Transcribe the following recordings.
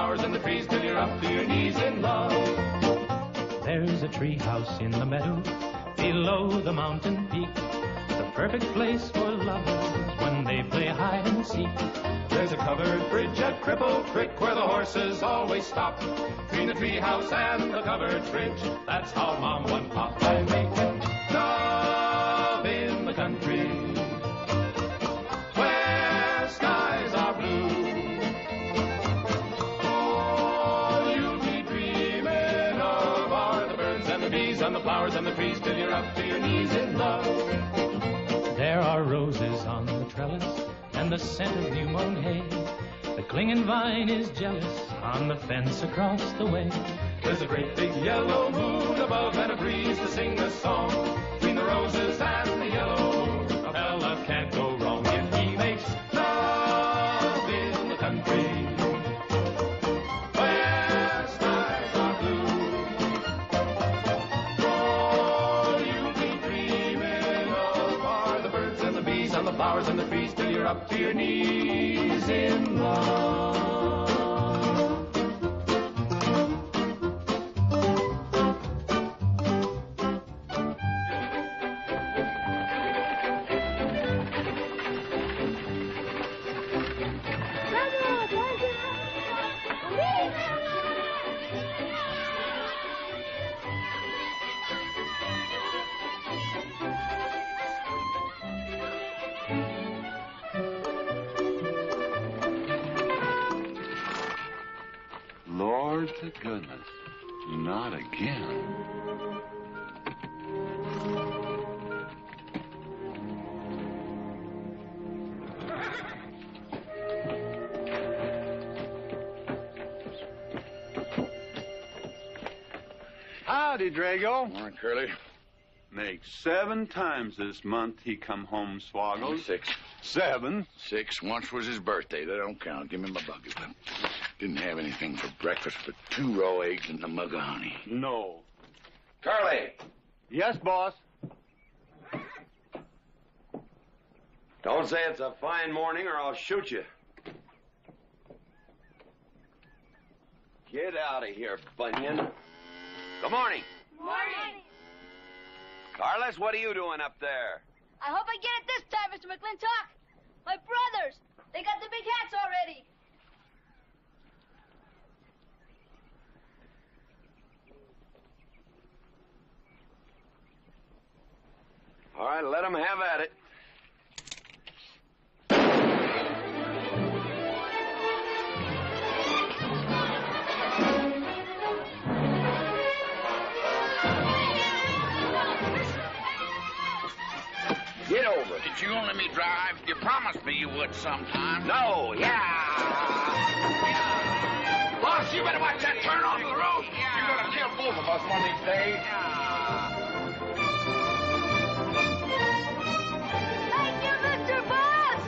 flowers and the trees till you're up to your knees in love. There's a tree house in the meadow below the mountain peak, the perfect place for lovers when they play hide and seek. There's a covered bridge at Cripple Creek where the horses always stop. Between the tree house and the covered bridge, that's how Mom and Pop are making love in the country where skies are blue. All you'll be dreaming of are the birds and the bees and the flowers and the trees till you're up to your knees in love. There are roses on the trellis and the scent of new mown hay. The clinging vine is jealous on the fence across the way. There's a great big yellow moon above and a breeze to sing a song. Between the roses and the yellow moon, a fella can't go wrong if he makes love in the country where skies are blue. All you'll be dreaming of are the birds and the bees and the flowers and the trees till you're up to your knees in love. Lord to goodness, not again. Howdy, Drago. Morning, Curly. Makes 7 times this month he come home swoggled. 6. 7? 6. Once was his birthday. That don't count. Give me my bucket. Didn't have anything for breakfast but 2 raw eggs and a mug of honey. No. Curly, Yes, boss. don't say it's a fine morning or I'll shoot you. Get out of here, Bunyan. Good morning. Morning. Carlos, what are you doing up there? I hope I get it this time, Mr. McLintock. My brothers, they got the big hats already. All right, let them have at it. Get over it. Did you only me drive? You promised me you would sometime. No, yeah. Boss, you better watch that turn onto the road. You're gonna kill both of us one of these days. Thank you, Mr. Boss.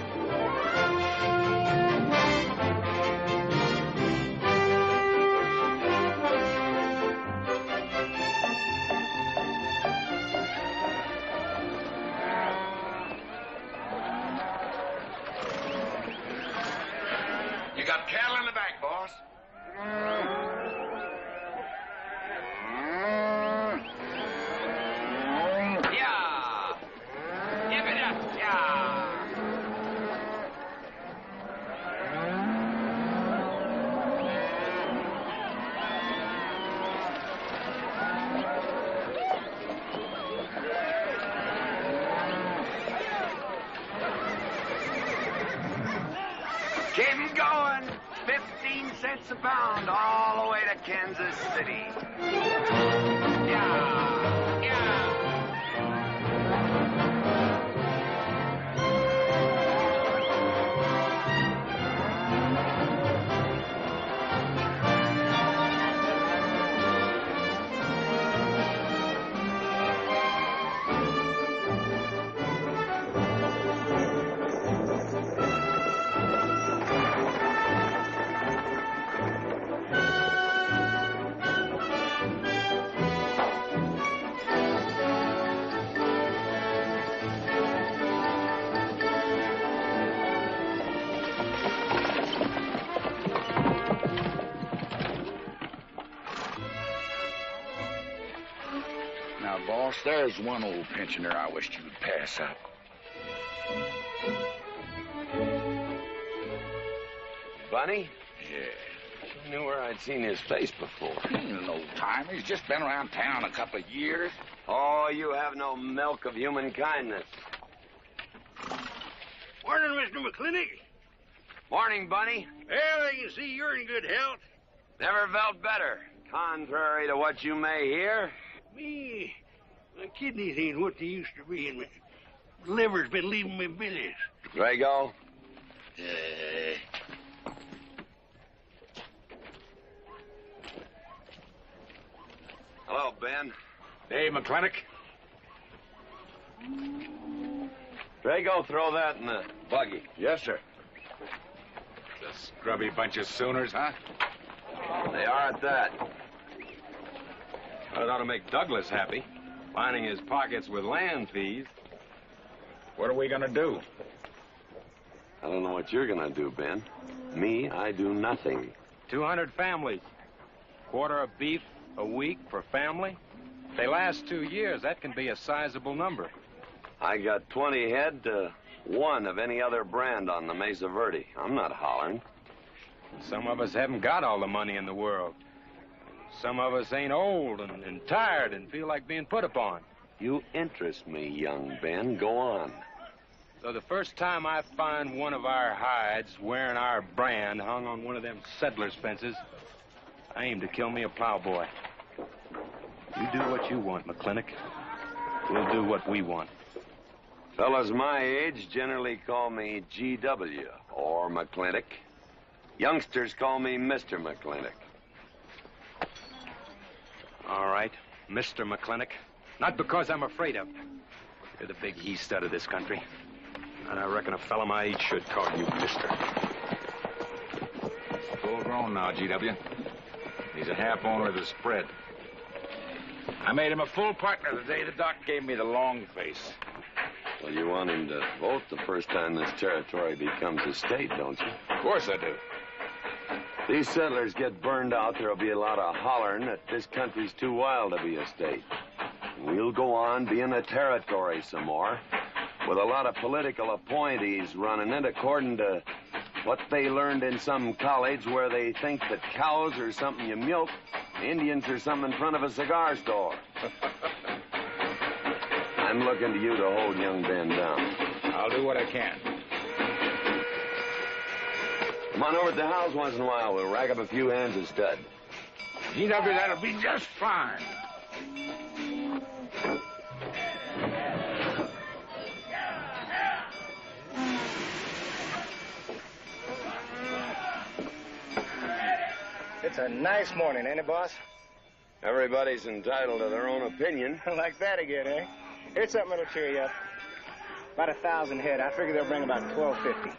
You got cattle in the back, boss. Yeah. Give it up. Yeah. Keep 'em going. 15 cents a pound all the way to Kansas City. Yeah. Yeah. boss, there's one old pensioner I wished you'd pass up. Bunny? Yeah. I knew where I'd seen his face before. He's an old timer. He's just been around town a couple of years. Oh, you have no milk of human kindness. Morning, Mr. McLintock. Morning, Bunny. Well, I can see you're in good health. Never felt better. Contrary to what you may hear. Me, my kidneys ain't what they used to be, and my liver's been leaving me billies. Drago? Hello, Ben. Hey, McLintock. Drago, throw that in the buggy. Yes, sir. The scrubby bunch of Sooners, huh? They are at that. Well, it ought to make Douglas happy, lining his pockets with land fees. What are we gonna do? I don't know what you're gonna do, Ben. Me, I do nothing. 200 families. Quarter of beef a week per family. If they last 2 years, that can be a sizable number. I got 20 head to 1 of any other brand on the Mesa Verde. I'm not hollering. Some of us haven't got all the money in the world. Some of us ain't old and tired and feel like being put upon. You interest me, young Ben. Go on. So the first time I find one of our hides wearing our brand hung on one of them settlers' fences, I aim to kill me a plowboy. You do what you want, McLintock. We'll do what we want. Fellas my age generally call me GW or McLintock. Youngsters call me Mr. McLintock. All right, Mr. McLintock. Not because I'm afraid of you. You're the big he-stud of this country. And I reckon a fella my age should call you Mister. Full grown now, GW. He's a half owner of the spread. I made him a full partner the day the doc gave me the long face. Well, you want him to vote the first time this territory becomes a state, don't you? Of course I do. These settlers get burned out, there'll be a lot of hollering that this country's too wild to be a state. We'll go on being a territory some more, with a lot of political appointees running it according to what they learned in some college where they think that cows are something you milk, Indians are something in front of a cigar store. I'm looking to you to hold young Ben down. I'll do what I can. Come on over to the house once in a while. We'll rack up a few hands of stud. GW, that'll be just fine. It's a nice morning, ain't it, boss? Everybody's entitled to their own opinion. Like that again, eh? Here's something that'll cheer you up. About 1,000 head. I figure they'll bring about 1,250.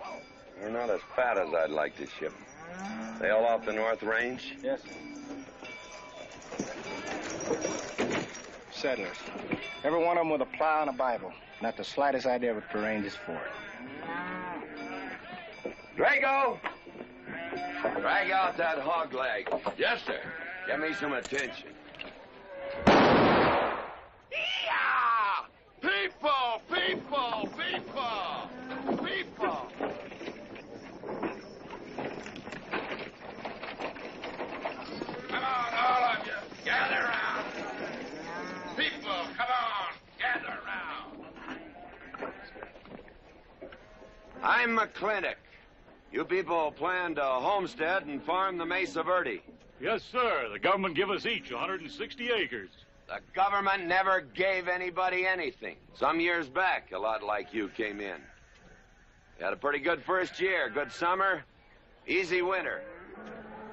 They're not as fat as I'd like to ship. They all off the North Range? Yes, sir. Settlers. Every one of them with a plow and a Bible. Not the slightest idea what the range is for. Drago! Drag out that hog leg. Yes, sir. Give me some attention. Yeah! People! People! People! People! Come on, all of you. Gather round. People, come on. Gather round. I'm McLintock. You people plan to homestead and farm the Mesa Verde. Yes, sir. The government give us each 160 acres. The government never gave anybody anything. Some years back, a lot like you came in. You had a pretty good first year, good summer, easy winter.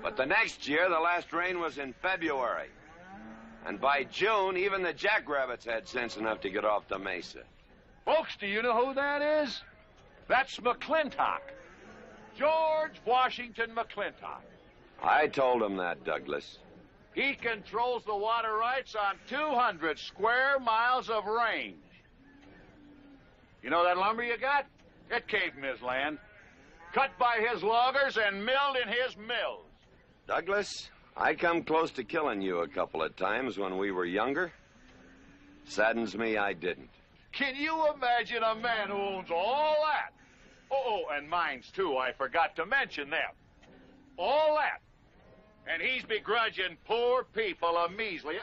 But the next year, the last rain was in February. And by June, even the jackrabbits had sense enough to get off the mesa. Folks, do you know who that is? That's McLintock. George Washington McLintock. I told him that, Douglas. He controls the water rights on 200 square miles of range. You know that lumber you got? It came from his land. Cut by his loggers and milled in his mills. Douglas, I come close to killing you a couple of times when we were younger. Saddens me I didn't. Can you imagine a man who owns all that? Oh, and mines, too. I forgot to mention them. All that. And he's begrudging poor people a measly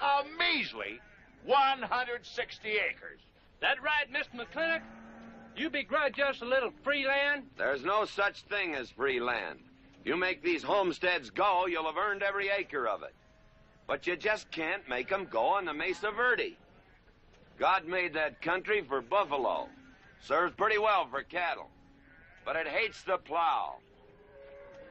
160 acres. That right, Mr. McLintock? You begrudge us a little free land? There's no such thing as free land. You make these homesteads go, you'll have earned every acre of it. But you just can't make them go on the Mesa Verde. God made that country for buffalo. Serves pretty well for cattle. But it hates the plow.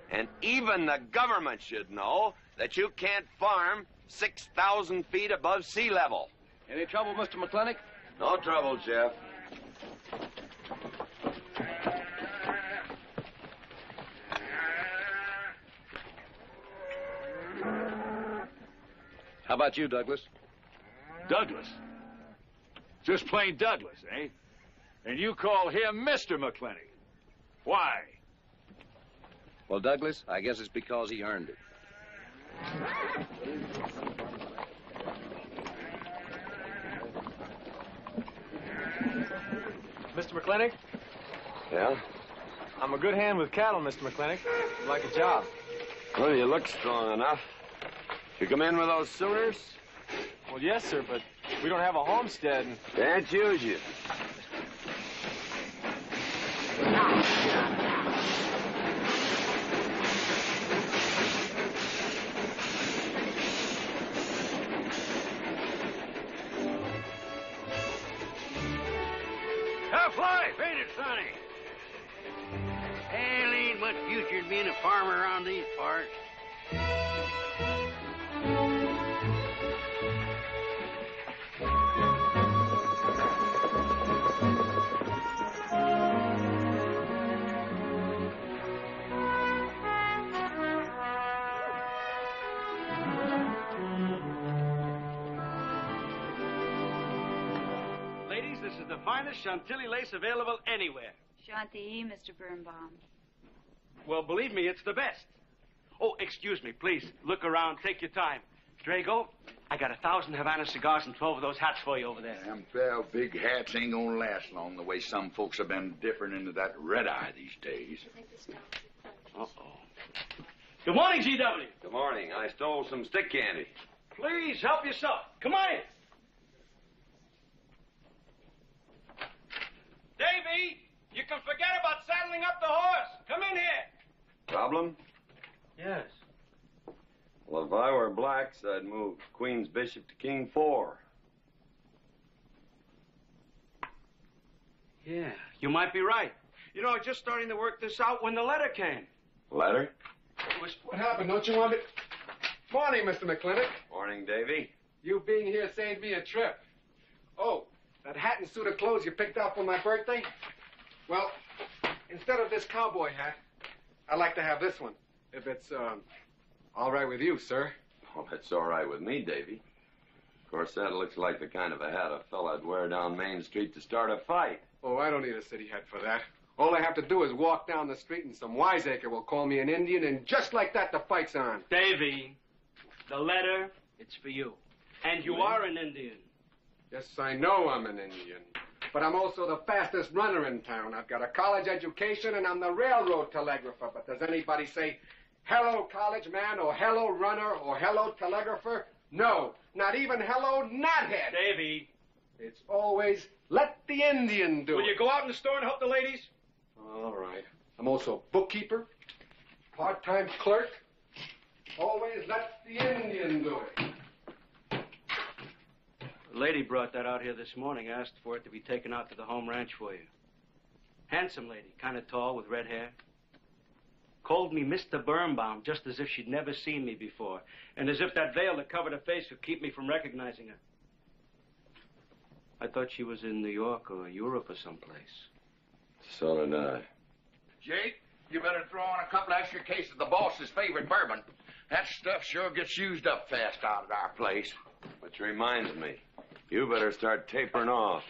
And even the government should know that you can't farm 6,000 feet above sea level. Any trouble, Mr. McLintock? No trouble, Jeff. How about you, Douglas? Douglas? Just plain Douglas, eh? And you call him Mr. McLintock. Why? Well, Douglas, I guess it's because he earned it. Mr. McLintock? Yeah? I'm a good hand with cattle, Mr. McLintock. I'd like a job. Well, you look strong enough. You come in with those Sooners? Well, yes, sir, but we don't have a homestead. Can't use you. Half life, ain't it, Sonny? Hell, ain't much future in being a farmer around these parts. Ladies, this is the finest Chantilly lace available anywhere. Chantilly, Mr. Birnbaum. Well, believe me, it's the best. Oh, excuse me, please. Look around. Take your time. Drago, I got 1,000 Havana cigars and 12 of those hats for you over there. Them fair big hats ain't gonna last long the way some folks have been dipping into that red eye these days. Uh-oh. Good morning, G.W. Good morning. I stole some stick candy. Please, help yourself. Come on in. Davy, you can forget about saddling up the horse. Come in here. Problem? Yes. Well, if I were blacks, I'd move Queen's Bishop to King 4. Yeah, you might be right. You know, I was just starting to work this out when the letter came. Letter? What happened? Don't you want me... Morning, Mr. McLintock. Morning, Davy. You being here saved me a trip. Oh, that hat and suit of clothes you picked out for my birthday? Well, instead of this cowboy hat, I'd like to have this one. If it's, all right with you, sir. Well, it's all right with me, Davy. Of course, that looks like the kind of a hat a fella'd wear down Main Street to start a fight. Oh, I don't need a city hat for that. All I have to do is walk down the street and some wiseacre will call me an Indian, and just like that, the fight's on. Davy, the letter, it's for you. And you are an Indian. Yes, I know I'm an Indian. But I'm also the fastest runner in town. I've got a college education, and I'm the railroad telegrapher. But does anybody say, hello, college man, or hello, runner, or hello, telegrapher? No, not even hello, knothead. Davy. It's always, let the Indian do it. Will you go out in the store and help the ladies? All right. I'm also bookkeeper, part-time clerk. Always let the Indian do it. The lady brought that out here this morning, asked for it to be taken out to the home ranch for you. Handsome lady, kind of tall with red hair. Called me Mr. Birnbaum, just as if she'd never seen me before, and as if that veil that covered her face would keep me from recognizing her. I thought she was in New York or Europe or someplace. So did I. Jake, you better throw on a couple extra cases of the boss's favorite bourbon. That stuff sure gets used up fast out at our place. Which reminds me, you better start tapering off.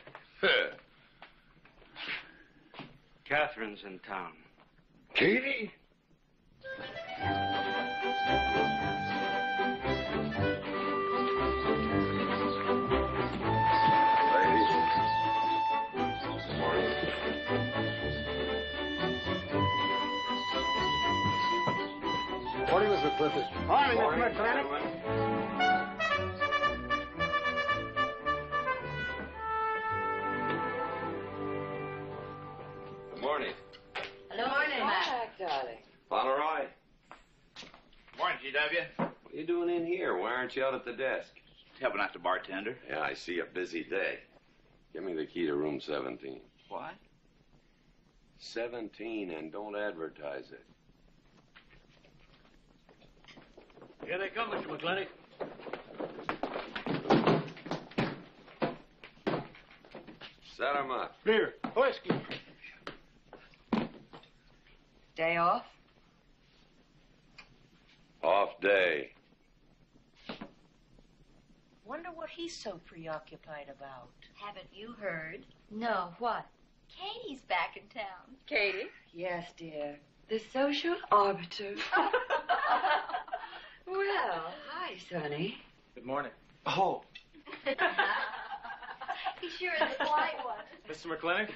Catherine's in town. Katie? Morning, Mr. McClintock. Morning, Morning, Mr. McLintock. gentlemen. Good morning. Hello, morning, Matt. Darling. Fauntleroy, Morning, GW. what are you doing in here? Why aren't you out at the desk? Helping out the bartender. Yeah, I see a busy day. Give me the key to room 17. What? 17, and don't advertise it. Here they come, Mr. McLintock. Set 'em up. Beer, whiskey. Day off? Off day. Wonder what he's so preoccupied about. Haven't you heard? No, what? Katie's back in town. Katie? Yes, dear. The social arbiter. Well, hi, Sonny. Good morning. Oh, He sure is a polite one. Mr. McLintock,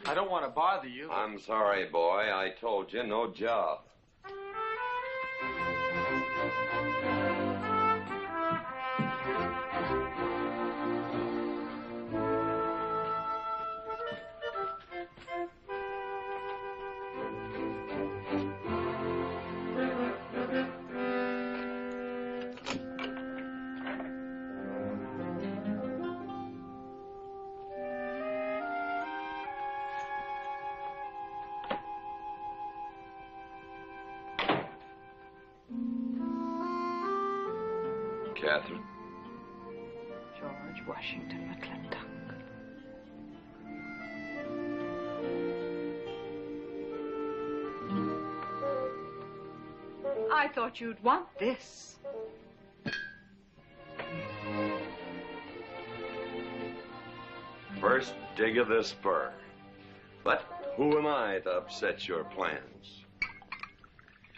I don't want to bother you. I'm sorry, boy. I told you, no job. Catherine? George Washington McLintock. I thought you'd want this. First dig of the spur. But who am I to upset your plans?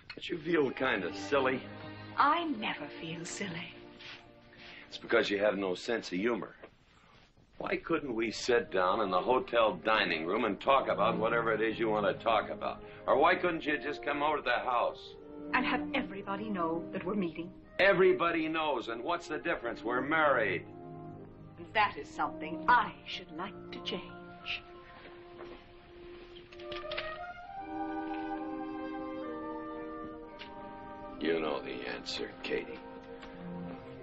Don't you feel kind of silly? I never feel silly. It's because you have no sense of humor. Why couldn't we sit down in the hotel dining room and talk about whatever it is you want to talk about? Or why couldn't you just come over to the house? And have everybody know that we're meeting. Everybody knows, and what's the difference? We're married. That is something I should like to change. You know the answer, Katie.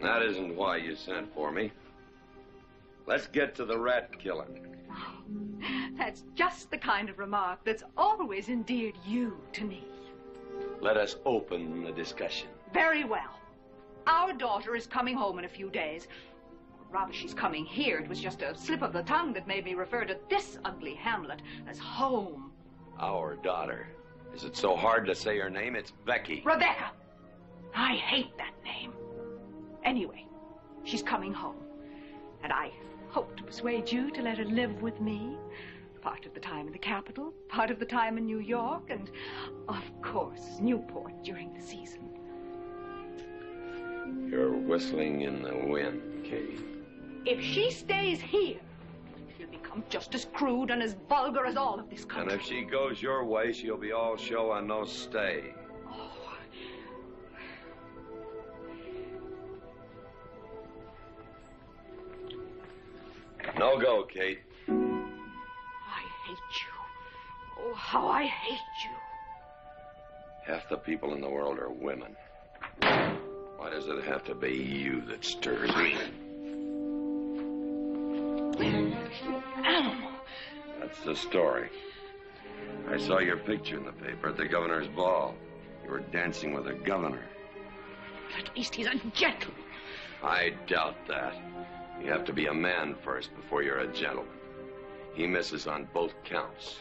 That isn't why you sent for me. Let's get to the rat killing. That's just the kind of remark that's always endeared you to me. Let us open the discussion. Very well. Our daughter is coming home in a few days. Rather, she's coming here. It was just a slip of the tongue that made me refer to this ugly hamlet as home. Our daughter. Is it so hard to say her name? It's Becky. Rebecca. I hate that name. Anyway, she's coming home. And I hope to persuade you to let her live with me. Part of the time in the capital, part of the time in New York, and, of course, Newport during the season. You're whistling in the wind, Katie. If she stays here, she'll become just as crude and as vulgar as all of this country. And if she goes your way, she'll be all show and no stay. No go, Kate. I hate you. Oh, how I hate you. Half the people in the world are women. Why does it have to be you that stirs me? Animal. That's the story. I saw your picture in the paper at the governor's ball. You were dancing with the governor. At least he's a gentleman. I doubt that. You have to be a man first before you're a gentleman. He misses on both counts.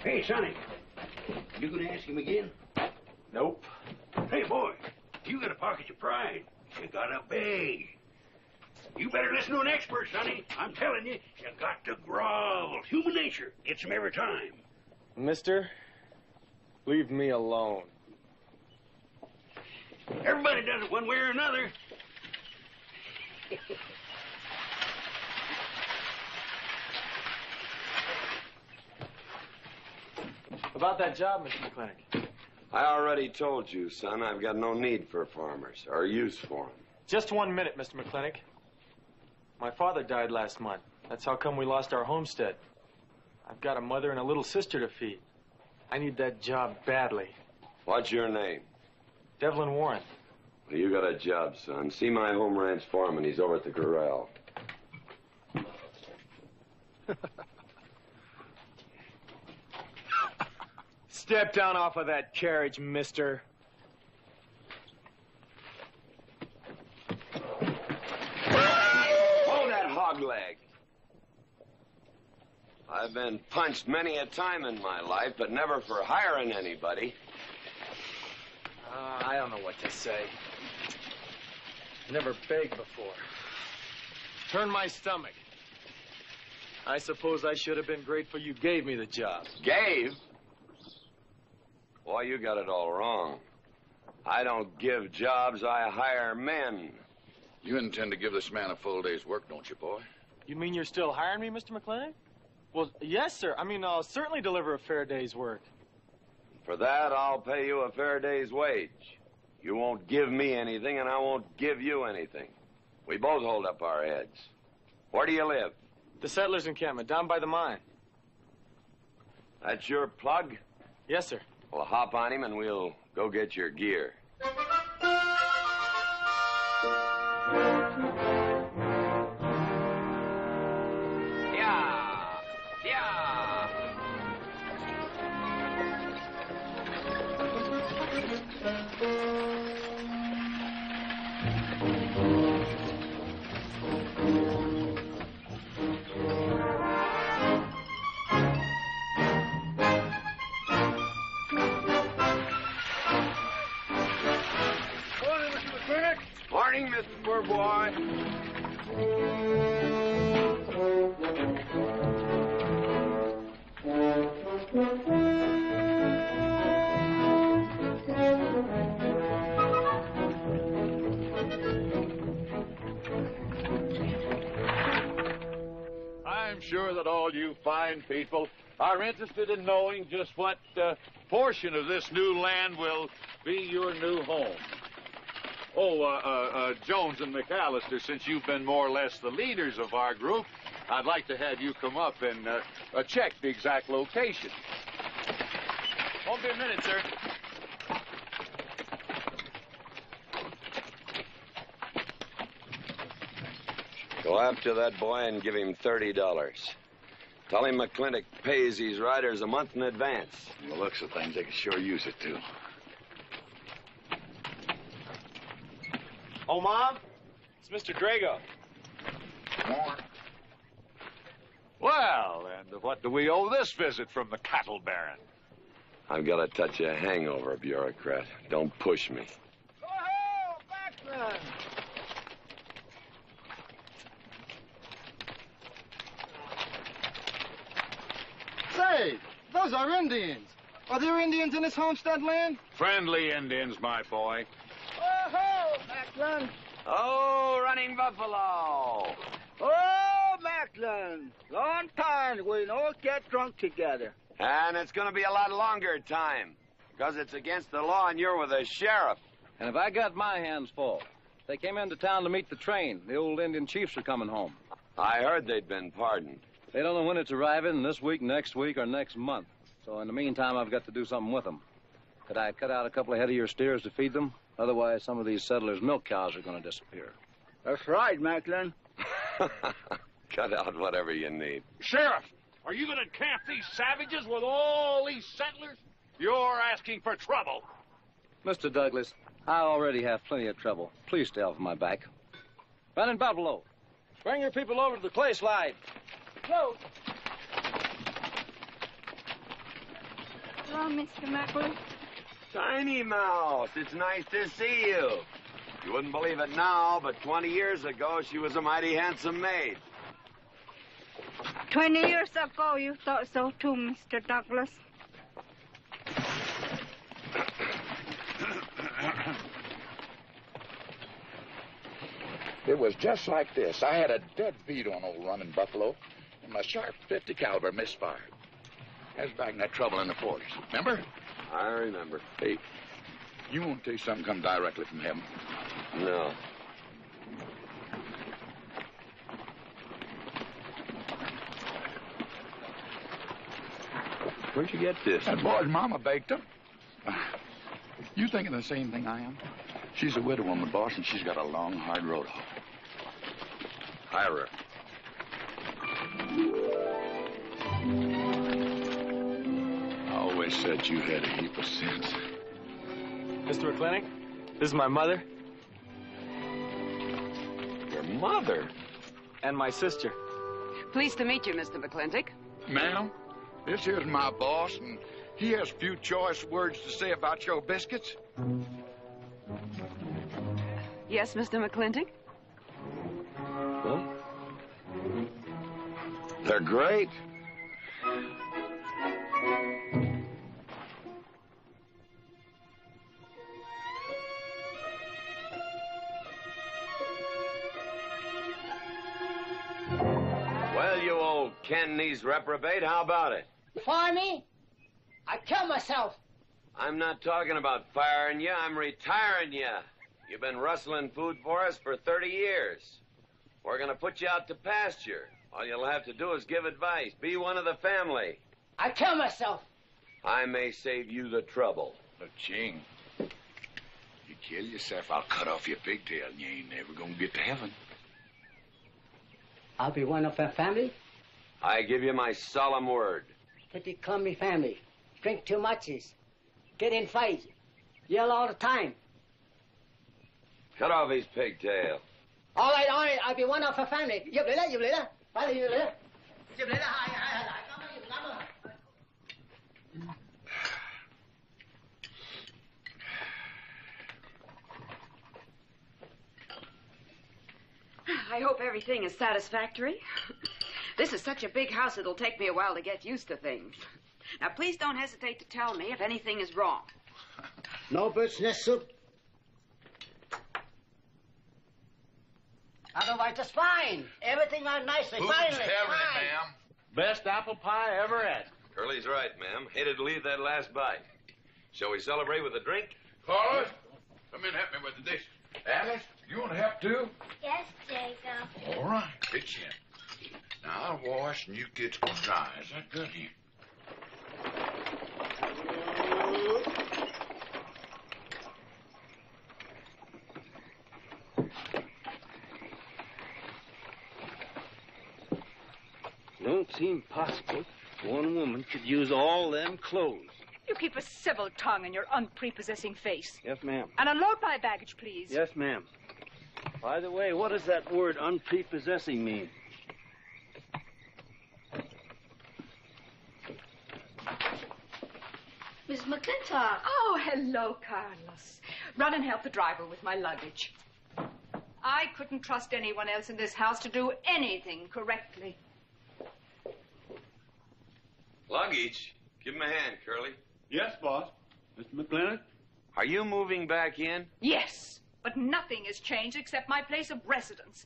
Hey, Sonny. You gonna ask him again? Nope. Hey, boy, you got a pocket of pride. You got a bag. You better listen to an expert, Sonny. I'm telling you, you got to grovel. Human nature gets him every time. Mister, leave me alone. Everybody does it one way or another. About that job, Mr. McLintock. I already told you, son, I've got no need for farmers or use for them. Just 1 minute, Mr. McLintock. My father died last month. That's how come we lost our homestead. I've got a mother and a little sister to feed. I need that job badly. What's your name? Devlin Warren. Well, you got a job, son. See my home ranch foreman. He's over at the corral. Step down off of that carriage, mister. Hold that hog leg. I've been punched many a time in my life, but never for hiring anybody. I don't know what to say. Never begged before. Turn my stomach. I suppose I should have been grateful you gave me the job. Gave? Boy, you got it all wrong. I don't give jobs, I hire men. You intend to give this man a full day's work, don't you, boy? You mean you're still hiring me, Mr. McLintock? Well, yes, sir. I mean, I'll certainly deliver a fair day's work. For that, I'll pay you a fair day's wage. You won't give me anything, and I won't give you anything. We both hold up our heads. Where do you live? The settlers' encampment, down by the mine. That's your plug? Yes, sir. Well, hop on him, and we'll go get your gear. Morning, Mr. Poor Boy. I'm sure that all you fine people are interested in knowing just what portion of this new land will be your new home. Oh, Jones and McAllister, since you've been more or less the leaders of our group, I'd like to have you come up and check the exact location. Won't be a minute, sir. Go after that boy and give him $30. Tell him McLintock pays these riders a month in advance. From the looks of things, they could sure use it, too. Oh, Mom? It's Mr. Drago. More. Well, and what do we owe this visit from the cattle baron? I've got a touch of hangover, bureaucrat. Don't push me. Go home, McLaglen! Say, those are Indians. Are there Indians in this homestead land? Friendly Indians, my boy. Oh-ho, McLaglen! Oh, running buffalo! Oh, McLaglen! Long time we don't get drunk together. And it's going to be a lot longer time, because it's against the law and you're with the sheriff. And if I got my hands full, they came into town to meet the train. The old Indian chiefs are coming home. I heard they'd been pardoned. They don't know when it's arriving, this week, next week, or next month. So in the meantime, I've got to do something with them. Could I cut out a couple of head of your steers to feed them? Otherwise, some of these settlers' milk cows are going to disappear. That's right, McLaglen. Cut out whatever you need. Sheriff, are you going to camp these savages with all these settlers? You're asking for trouble. Mr. Douglas, I already have plenty of trouble. Please stay off my back. Running Buffalo, bring your people over to the clay slide. Go. Hello, Mr. McLaglen. Tiny Mouse, it's nice to see you. You wouldn't believe it now, but 20 years ago, she was a mighty handsome maid. 20 years ago, you thought so too, Mr. Douglas. It was just like this. I had a dead beat on old Running Buffalo, and my sharp 50 caliber misfired. That was back in that trouble in the 40s. Remember? I remember. Hey, you want to tell you something come directly from heaven? No. Where'd you get this? That boy's mama baked them. You thinking the same thing I am? She's a widow woman, boss, and she's got a long, hard road home. Hire her. I always said you had a heap of sense. Mr. McLintock, this is my mother. Your mother? And my sister. Pleased to meet you, Mr. McLintock. Ma'am, this here's my boss, and he has few choice words to say about your biscuits. Yes, Mr. McLintock? Huh? They're great. Well, you old Ken-knees reprobate, how about it? Fire me? I'd kill myself. I'm not talking about firing you, I'm retiring you. You've been rustling food for us for 30 years. We're gonna put you out to pasture. All you'll have to do is give advice. Be one of the family. I'd kill myself. I may save you the trouble. But, Ching, you kill yourself, I'll cut off your pigtail, and you ain't never gonna get to heaven. I'll be one of our family. I give you my solemn word. Pretty clumsy family. Drink too much. Get in fights. Yell all the time. Cut off his pigtail. All right. I'll be one of our family. Giúp lý đó. Phải là giúp lý đó. Giúp lý đó. Hai. Cảm ơn lắm rồi. I hope everything is satisfactory. This is such a big house, it'll take me a while to get used to things. Now, please don't hesitate to tell me if anything is wrong. No bird's nest soup. Otherwise, it's fine. Everything on nicely. Finally, fine. Ma'am. Best apple pie I ever had. Curly's right, ma'am. Hated to leave that last bite. Shall we celebrate with a drink? Carlos, come in and help me with the dishes. Alice, you want to help too? Yes, Jacob. All right, pitch in. Now, I'll wash and you kids can dry. Is that good here? Don't seem possible one woman could use all them clothes. You keep a civil tongue in your unprepossessing face. Yes, ma'am. And unload my baggage, please. Yes, ma'am. By the way, what does that word unprepossessing mean? Miss McLintock. Oh, hello, Carlos. Run and help the driver with my luggage. I couldn't trust anyone else in this house to do anything correctly. Luggage? Give him a hand, Curly. Yes, boss. Mr. McLintock? Are you moving back in? Yes, but nothing has changed except my place of residence.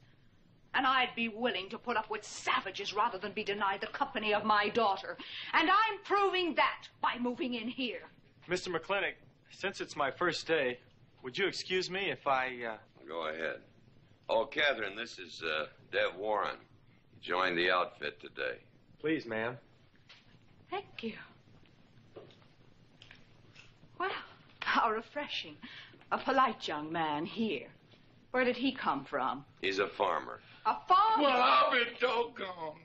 And I'd be willing to put up with savages rather than be denied the company of my daughter. And I'm proving that by moving in here. Mr. McLintock, since it's my first day, would you excuse me if I, Go ahead. Oh, Catherine, this is, Dev Warren. He joined the outfit today. Please, ma'am. Thank you. Well, how refreshing. A polite young man here. Where did he come from? He's a farmer. A farmer? Well, I'll be doggone.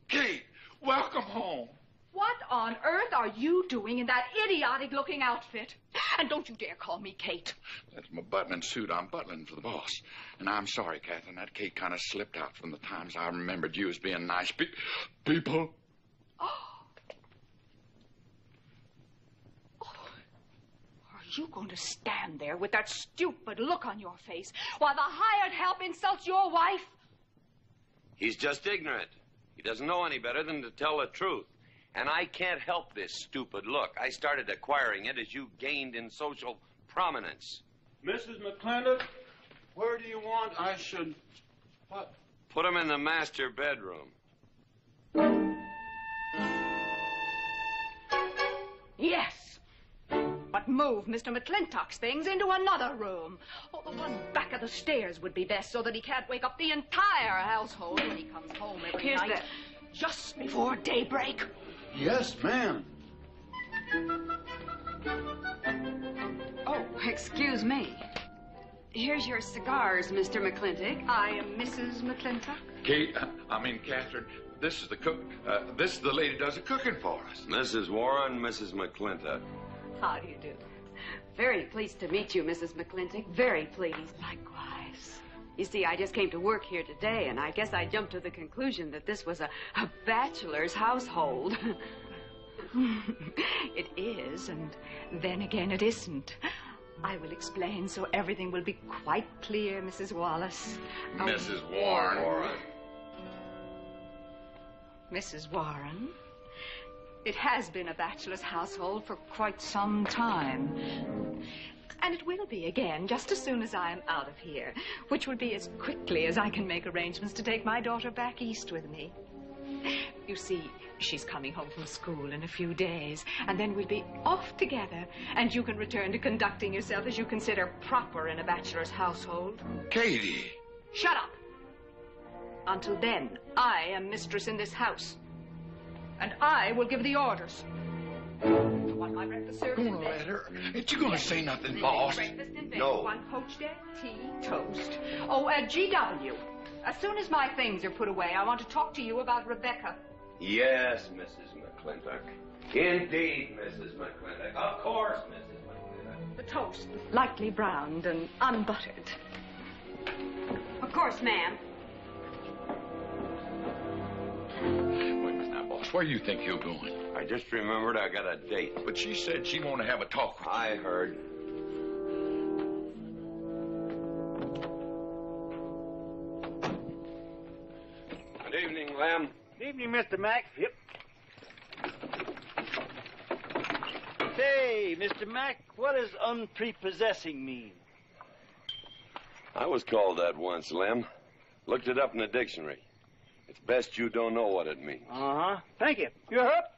Kate, welcome home. What on earth are you doing in that idiotic-looking outfit? And don't you dare call me Kate. That's my butling suit. I'm butling for the boss. And I'm sorry, Catherine. That Kate kind of slipped out from the times I remembered you as being nice people. Are you going to stand there with that stupid look on your face while the hired help insults your wife? He's just ignorant. He doesn't know any better than to tell the truth. And I can't help this stupid look. I started acquiring it as you gained in social prominence. Mrs. McLintock, where do you want I should What? Put him in the master bedroom. Yes. But move Mr. McLintock's things into another room. Oh, the one back of the stairs would be best so that he can't wake up the entire household when he comes home every Here's night. Just before daybreak. Yes, ma'am. Oh, excuse me. Here's your cigars, Mr. McLintock. I am Mrs. McLintock. Kate, Catherine, this is the cook. This is the lady does the cooking for us. Mrs. Warren, Mrs. McLintock. How do you do? Very pleased to meet you, Mrs. McLintock. Very pleased. Likewise. You see, I just came to work here today, and I guess I jumped to the conclusion that this was a bachelor's household. It is, and then again it isn't. I will explain so everything will be quite clear, Mrs. Wallace. Mrs. Warren. Mrs. Warren, it has been a bachelor's household for quite some time. And it will be again just as soon as I am out of here, which will be as quickly as I can make arrangements to take my daughter back east with me. You see, she's coming home from school in a few days, and then we'll be off together, and you can return to conducting yourself as you consider proper in a bachelor's household. Katie. Shut up. Until then, I am mistress in this house, and I will give the orders. You want my breakfast served in bed? Let her. Ain't you gonna say nothing, boss? Breakfast in bed. No. One poached egg, tea, toast. Oh, GW. As soon as my things are put away, I want to talk to you about Rebecca. Yes, Mrs. McLintock. Indeed, Mrs. McLintock. Of course, Mrs. McLintock. The toast, lightly browned and unbuttered. Of course, ma'am. Wait a minute now, boss. Where do you think you're going? I just remembered I got a date. But she said she wanted to have a talk with you. I heard. Good evening, Lem. Good evening, Mr. Mack. Yep. Say, Mr. Mack, what does unprepossessing mean? I was called that once, Lem. Looked it up in the dictionary. It's best you don't know what it means. Uh-huh. Thank you. You're up.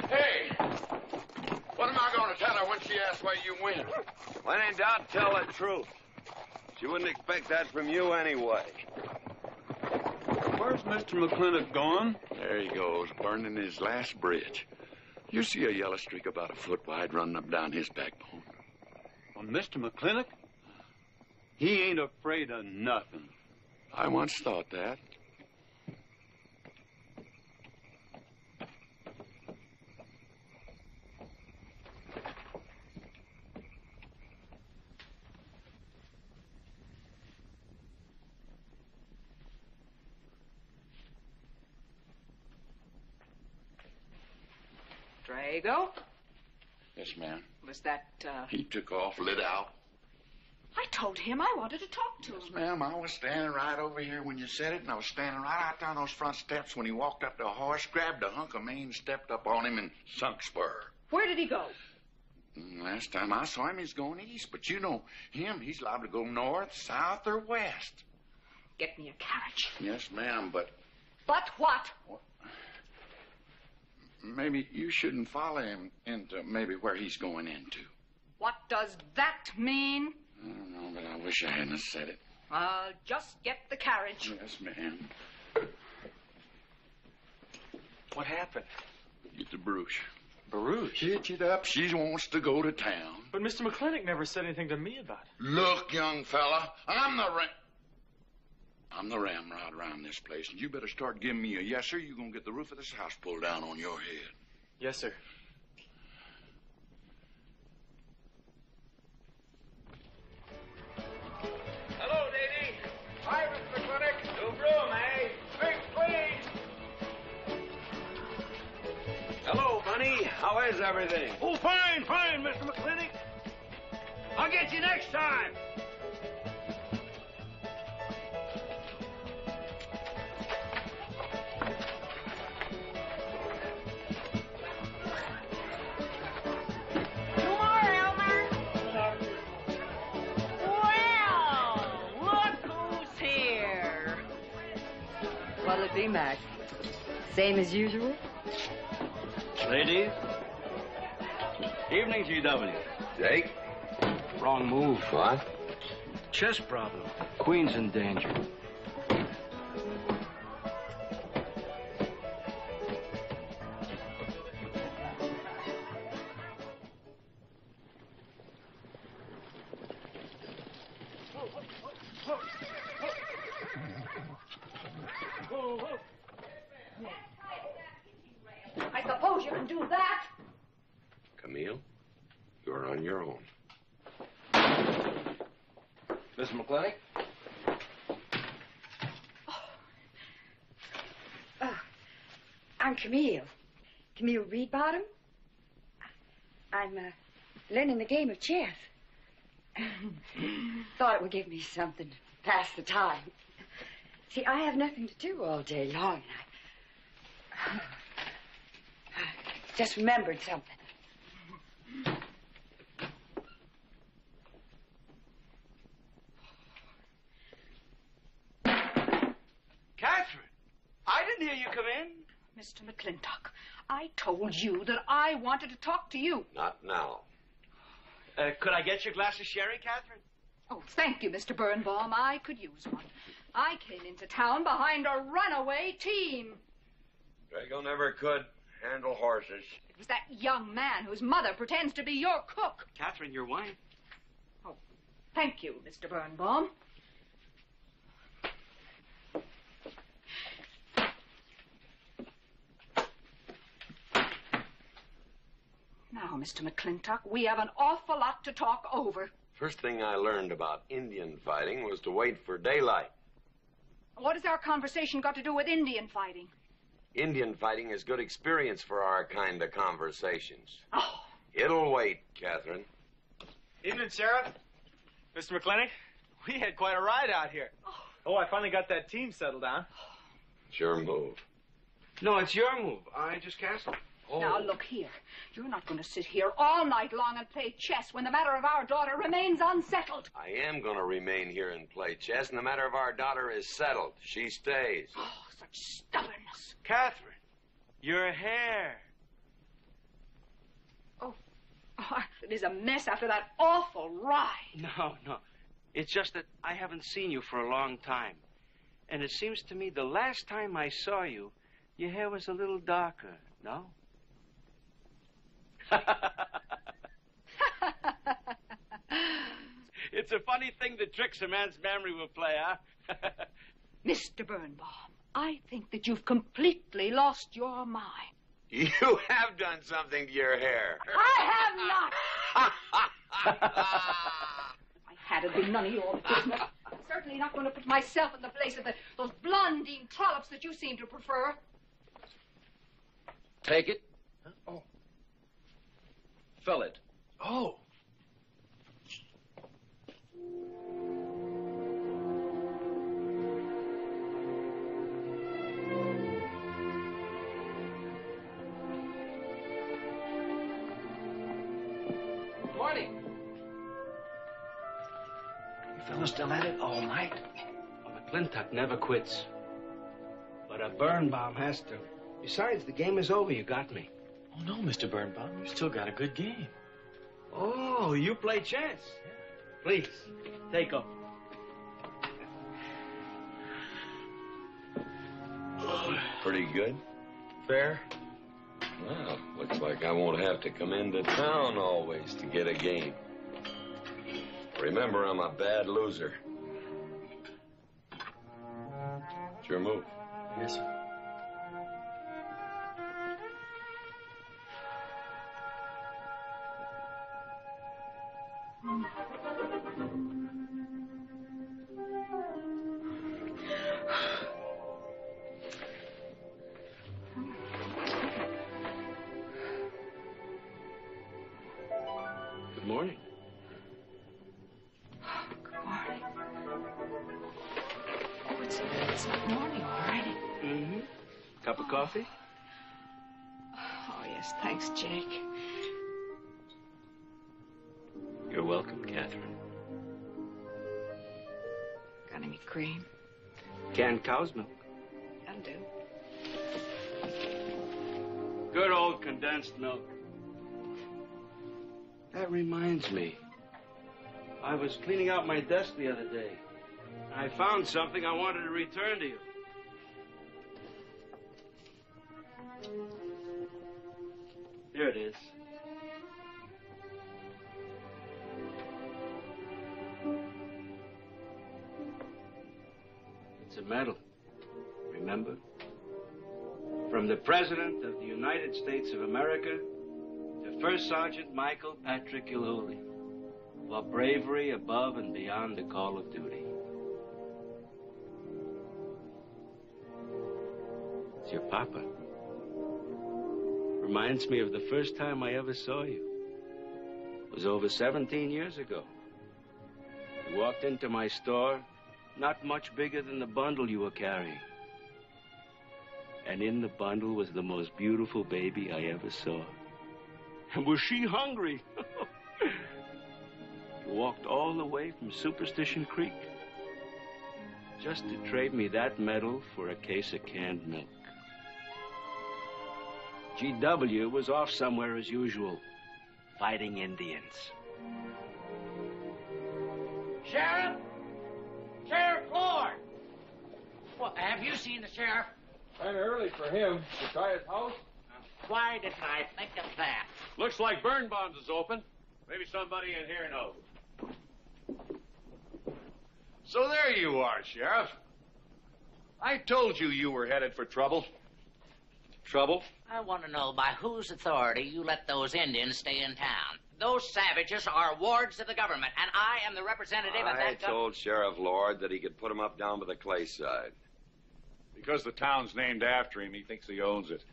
Hey! What am I going to tell her when she asks where you went? When in doubt, tell the truth. She wouldn't expect that from you anyway. Where's Mr. McLintock going? There he goes, burning his last bridge. You see a yellow streak about a foot wide running up down his backbone. Well, Mr. McLintock? He ain't afraid of nothing. I once thought that. Drago? Yes, ma'am. Was that, He took off, lit out. I told him I wanted to talk to him. Yes, ma'am. I was standing right over here when you said it, and I was standing right out there on those front steps when he walked up to a horse, grabbed a hunk of mane, stepped up on him, and sunk spur. Where did he go? Last time I saw him, he's going east. But you know him, he's liable to go north, south, or west. Get me a carriage. Yes, ma'am, but But what? maybe you shouldn't follow him into maybe where he's going into. What does that mean? I don't know, but I wish I hadn't said it. I'll just get the carriage. Yes, ma'am. What happened? Get the Bruce. Baruch? Hitch it up. She wants to go to town. But Mr. McLintock never said anything to me about it. Look, young fella, I'm the ramrod around this place, and you better start giving me a yes, sir. You're going to get the roof of this house pulled down on your head. Yes, sir. Hello, Davy. Hi, Mr. McLintock. New broom, eh? Sweep, please. Hello, Bunny. How is everything? Oh, fine, Mr. McLintock. I'll get you next time. What'll it be, Mac? Same as usual? Ladies. Evening, GW. Jake? Wrong move. What? Chess problem. Queen's in danger. I suppose you can do that. Camille, you're on your own. Mr. McLintock? I'm Camille. Camille Reedbottom. I'm learning the game of chess. Thought it would give me something to pass the time. See, I have nothing to do all day long, and I just remembered something. Catherine, I didn't hear you come in. Mr. McLintock, I told you that I wanted to talk to you. Not now. Could I get your glass of sherry, Catherine? Oh, thank you, Mr. Birnbaum. I could use one. I came into town behind a runaway team. Drago never could handle horses. It was that young man whose mother pretends to be your cook. Catherine, your wine. Oh, thank you, Mr. Birnbaum. Now, Mr. McLintock, we have an awful lot to talk over. First thing I learned about Indian fighting was to wait for daylight. What has our conversation got to do with Indian fighting? Indian fighting is good experience for our kind of conversations. Oh. It'll wait, Catherine. Evening, Sheriff. Mr. McLintock, we had quite a ride out here. Oh, I finally got that team settled down. It's your move. No, it's your move. I just castled. Oh. Now, look here. You're not going to sit here all night long and play chess when the matter of our daughter remains unsettled. I am going to remain here and play chess, and the matter of our daughter is settled. She stays. Oh, such stubbornness. Catherine, your hair. Oh, it is a mess after that awful ride. No. It's just that I haven't seen you for a long time. And it seems to me the last time I saw you, your hair was a little darker, no? It's a funny thing that tricks a man's memory will play, huh? Mr. Birnbaum, I think that you've completely lost your mind. You have done something to your hair. I have not. If I had, it'd be none of your business. I'm certainly not going to put myself in the place of those blondine trollops that you seem to prefer. Take it. Huh? Oh. Fill it. Oh. Good morning. You fellas still at it all night? McLintock never quits. But a Birnbaum has to. Besides, the game is over. You got me. Oh, no, Mr. Birnbaum. You still got a good game. Oh, you play chess. Please, take off. Pretty good. Fair. Well, looks like I won't have to come into town always to get a game. Remember, I'm a bad loser. It's your move. Yes, sir. Good morning. Good morning. Oh, it's not morning already. Mm-hmm. Cup of coffee? Oh, yes, thanks, Jake. You're welcome, Catherine. Got any cream? Canned cow's milk. That'll do. Good old condensed milk. That reminds me. I was cleaning out my desk the other day. I found something I wanted to return to you. Here it is. It's a medal. Remember? From the President of the United States of America to First Sergeant Michael Patrick Gilhooly for bravery above and beyond the call of duty. It's your papa. Reminds me of the first time I ever saw you. It was over 17 years ago. You walked into my store, not much bigger than the bundle you were carrying. And in the bundle was the most beautiful baby I ever saw. And was she hungry? You walked all the way from Superstition Creek just to trade me that medal for a case of canned milk. GW was off somewhere as usual, fighting Indians. Sheriff! Sheriff Ford! Well, have you seen the sheriff? Kind of early for him. To try his house? Why didn't I think of that? Looks like Birnbaum's is open. Maybe somebody in here knows. So there you are, Sheriff. I told you you were headed for trouble. Trouble? I want to know by whose authority you let those Indians stay in town. Those savages are wards of the government, and I am the representative of I that told Sheriff Lord that he could put him up down by the clay side. Because the town's named after him, he thinks he owns it.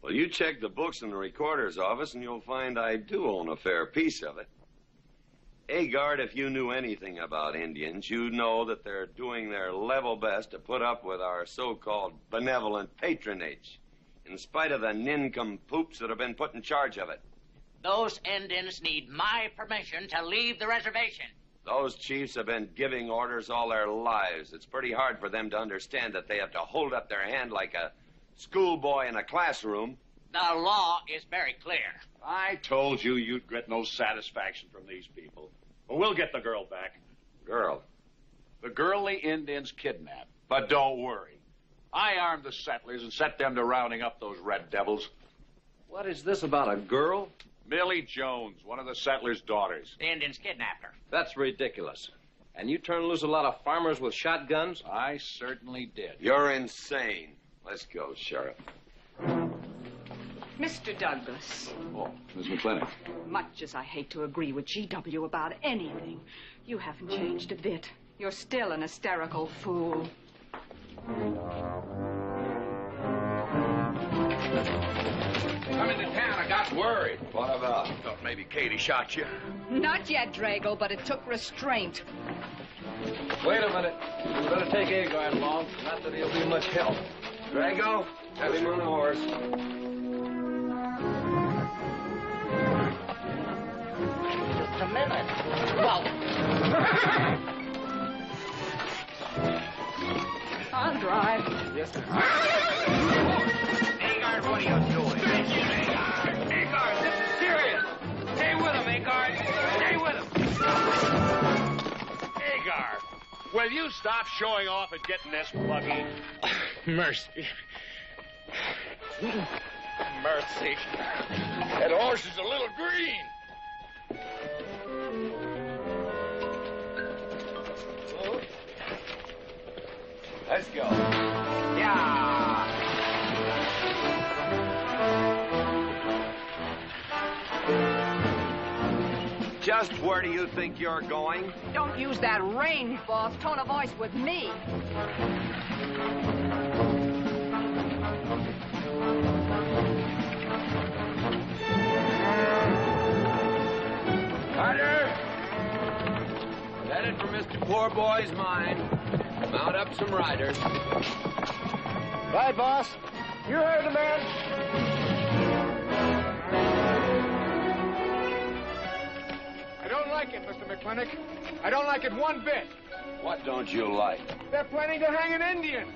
Well, you check the books in the recorder's office, and you'll find I do own a fair piece of it. Agard, if you knew anything about Indians, you'd know that they're doing their level best to put up with our so-called benevolent patronage, in spite of the nincompoops that have been put in charge of it. Those Indians need my permission to leave the reservation. Those chiefs have been giving orders all their lives. It's pretty hard for them to understand that they have to hold up their hand like a schoolboy in a classroom. The law is very clear. I told you you'd get no satisfaction from these people. But we'll get the girl back. Girl? The girl the Indians kidnapped. But don't worry. I armed the settlers and set them to rounding up those red devils. What is this about a girl? Millie Jones, one of the settlers' daughters. The Indians kidnapped her. That's ridiculous. And you turn loose a lot of farmers with shotguns? I certainly did. You're insane. Let's go, Sheriff. Mr. Douglas. Oh, Miss McLintock. Much as I hate to agree with GW about anything, you haven't changed a bit. You're still an hysterical fool. Come into town. I got worried. What about? Thought maybe Katie shot you. Not yet, Drago, but it took restraint. Wait a minute. You better take Agard along. Not that he'll be much help. Drago, have him on a horse. Just a minute. Well, I'll drive. Yes, sir. Agard, what are you doing? Agard, this is serious. Stay with him, Agard. Stay with him. Agard, will you stop showing off and getting this buggy? Mercy. Mercy. That horse is a little green. Let's go. yeah. Just where do you think you're going? Don't use that range, boss. Tone of voice with me. Carter! We're headed for Mr. Poor Boy's mine. Mount up some riders. Right, boss. You heard the man. I don't like it, Mr. McLintock. I don't like it one bit. What don't you like? They're planning to hang an Indian.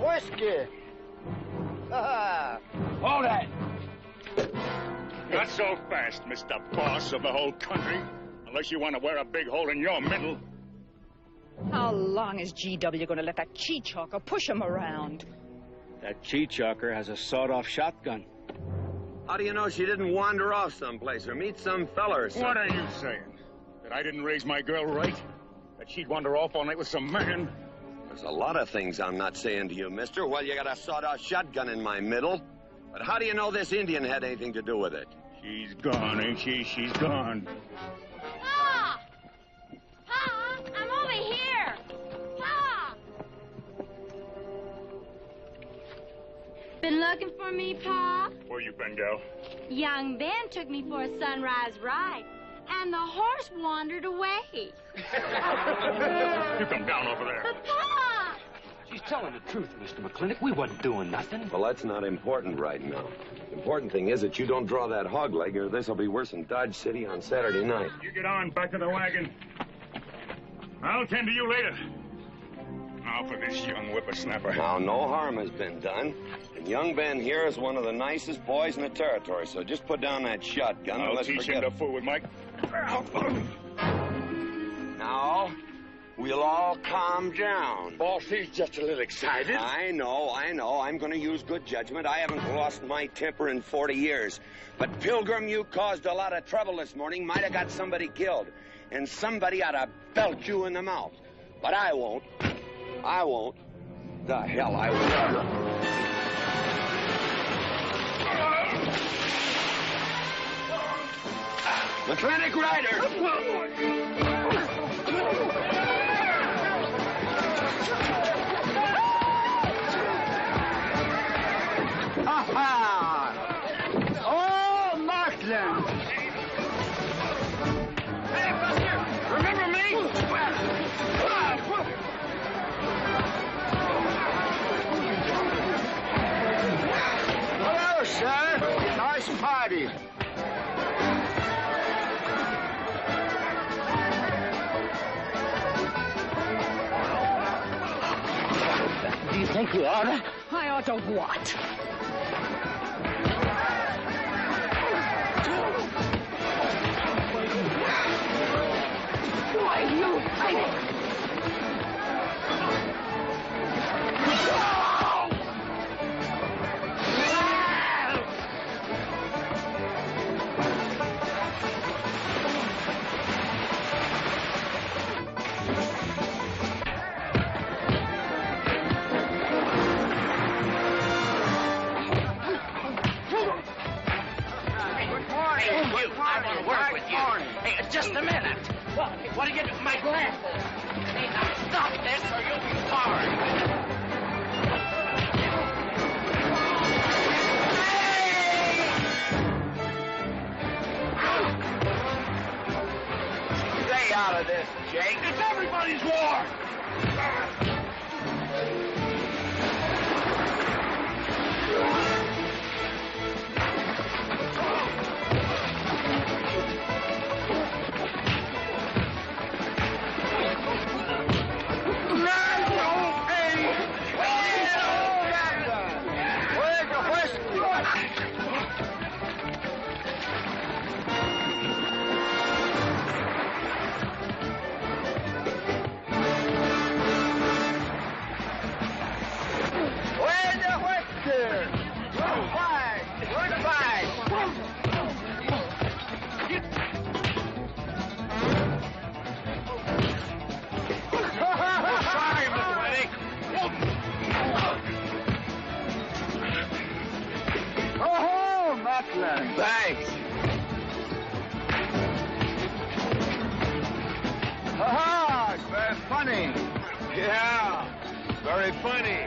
whiskey. Hold that. Not so fast, Mr. Boss of the whole country. Unless you want to wear a big hole in your middle. How long is GW going to let that cheat-chalker push him around? That cheat-chalker has a sawed-off shotgun. How do you know she didn't wander off someplace or meet some fella or something? What are you saying? That I didn't raise my girl right? That she'd wander off all night with some man? There's a lot of things I'm not saying to you, mister. Well, you got a sawed-off shotgun in my middle. But how do you know this Indian had anything to do with it? She's gone, ain't she? She's gone. Pa! Pa! I'm over here! Pa! Been looking for me, Pa? Where you been, gal? Young Ben took me for a sunrise ride, and the horse wandered away. You come down over there. But, Pa! She's telling the truth, Mr. McLintock. We wasn't doing nothing. Well, that's not important right now. The important thing is that you don't draw that hog leg, or this will be worse than Dodge City on Saturday night. You get on, back to the wagon. I'll tend to you later. Now for this young whippersnapper. Now, no harm has been done. And young Ben here is one of the nicest boys in the territory, so just put down that shotgun and I'll let's teach forget him to fool with Mike. Now, we'll all calm down. Boss, he's just a little excited. I know. I'm going to use good judgment. I haven't lost my temper in 40 years. But, Pilgrim, you caused a lot of trouble this morning. Might have got somebody killed. And somebody ought to belt you in the mouth. But I won't. The hell I will. McLintock Rider! Oh, McLaglen! Hey, Buster! Remember me? Hello, sir. Nice party. Do you think we oughta? I ought to what? Why, you... Just a minute. What do you get? My glasses. Hey, now stop this or you'll be sorry. Stay out of this, Jake. It's everybody's war. Thanks. Ha-ha! Very funny. Yeah, very funny.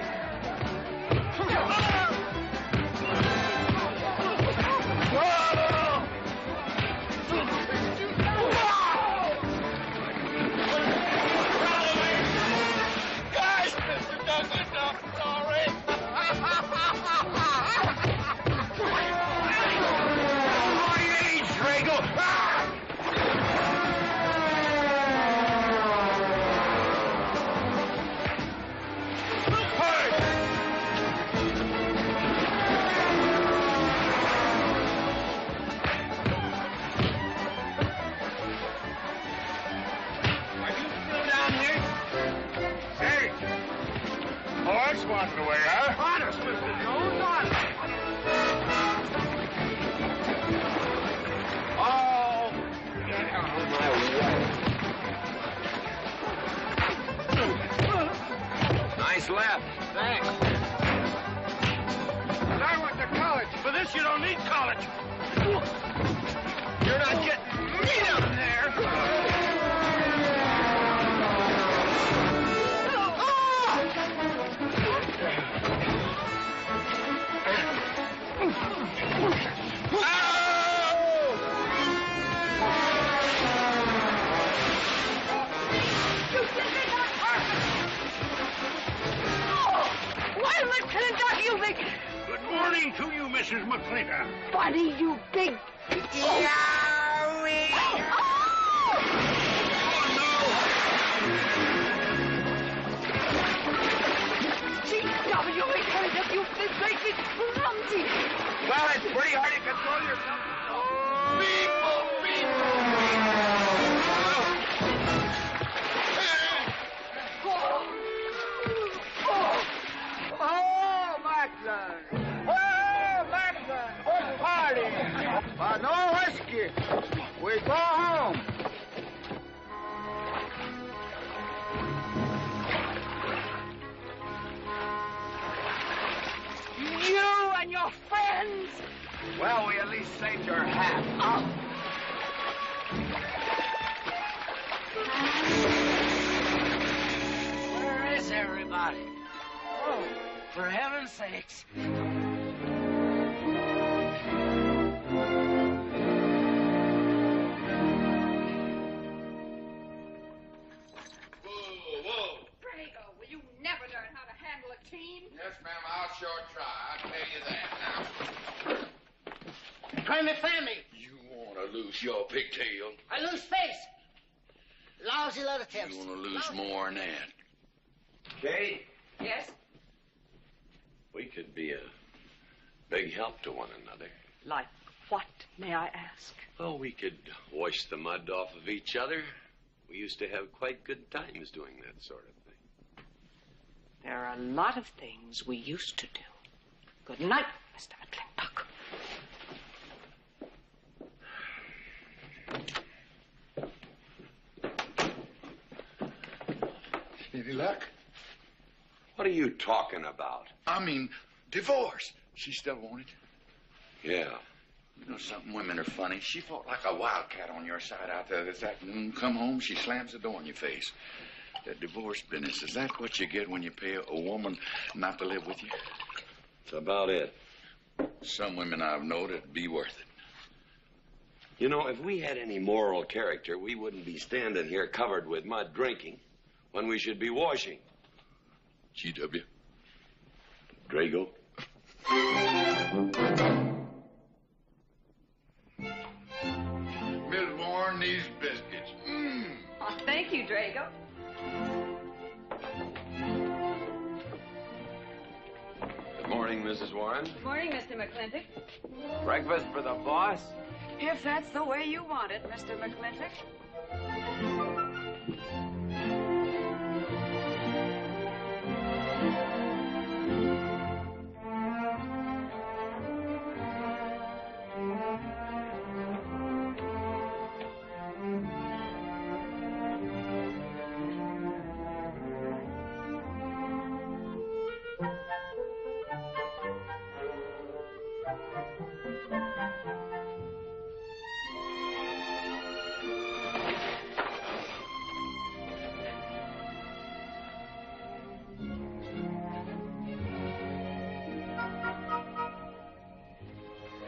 Guys, Mr. Douglas, I'm sorry. guess you don't need college. You're not getting me down there. Why, McLintock, you big... Good morning to you, Mrs. McLintock. Buddy, you big... Yowie! G.W. McLintock, you big big clumsy. Well, it's pretty hard to control yourself. Oh, McLaglen! Oh, McLaglen! Good party! But no whiskey. We go home. You and your friends. Well, we at least saved your hat. Where is everybody? Oh, for heaven's sakes. Drago, will you never learn how to handle a team? Yes, ma'am, I'll sure try. I'll tell you that now. Try me, family. You want to lose your pigtail? I lose face. Lousy lot of tips. You want to lose more than that? Kate, Yes? we could be a big help to one another. Like what, may I ask? Well, we could wash the mud off of each other. We used to have quite good times doing that sort of thing. There are a lot of things we used to do. Good night, Mr. McLintock. Any luck? What are you talking about? I mean, divorce. She still want it? Yeah. You know something? Women are funny. She fought like a wildcat on your side out there this afternoon. Come home, she slams the door in your face. That divorce business, is that what you get when you pay a woman not to live with you? That's about it. Some women I've known it'd be worth it. You know, if we had any moral character, we wouldn't be standing here covered with mud drinking when we should be washing. G.W. Drago. Miss Warren, these biscuits. Oh, thank you, Drago. Good morning, Mrs. Warren. Good morning, Mr. McLintock. Breakfast for the boss? If that's the way you want it, Mr. McLintock.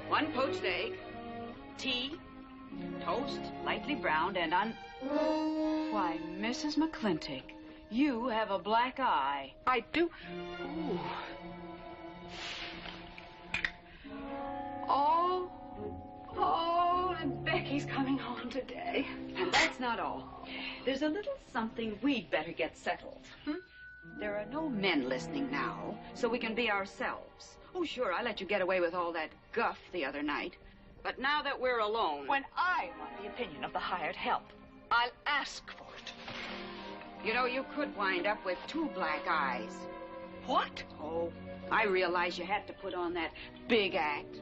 One poached egg, tea, toast, lightly browned, and Why, Mrs. McLintock, you have a black eye. I do. Ooh. Oh, and Becky's coming home today. And that's not all. There's a little something we'd better get settled. There are no men listening now, so we can be ourselves. Oh, sure, I let you get away with all that guff the other night. But now that we're alone... When I want the opinion of the hired help, I'll ask for it. You know, you could wind up with 2 black eyes. What? Oh, I realize you had to put on that big act.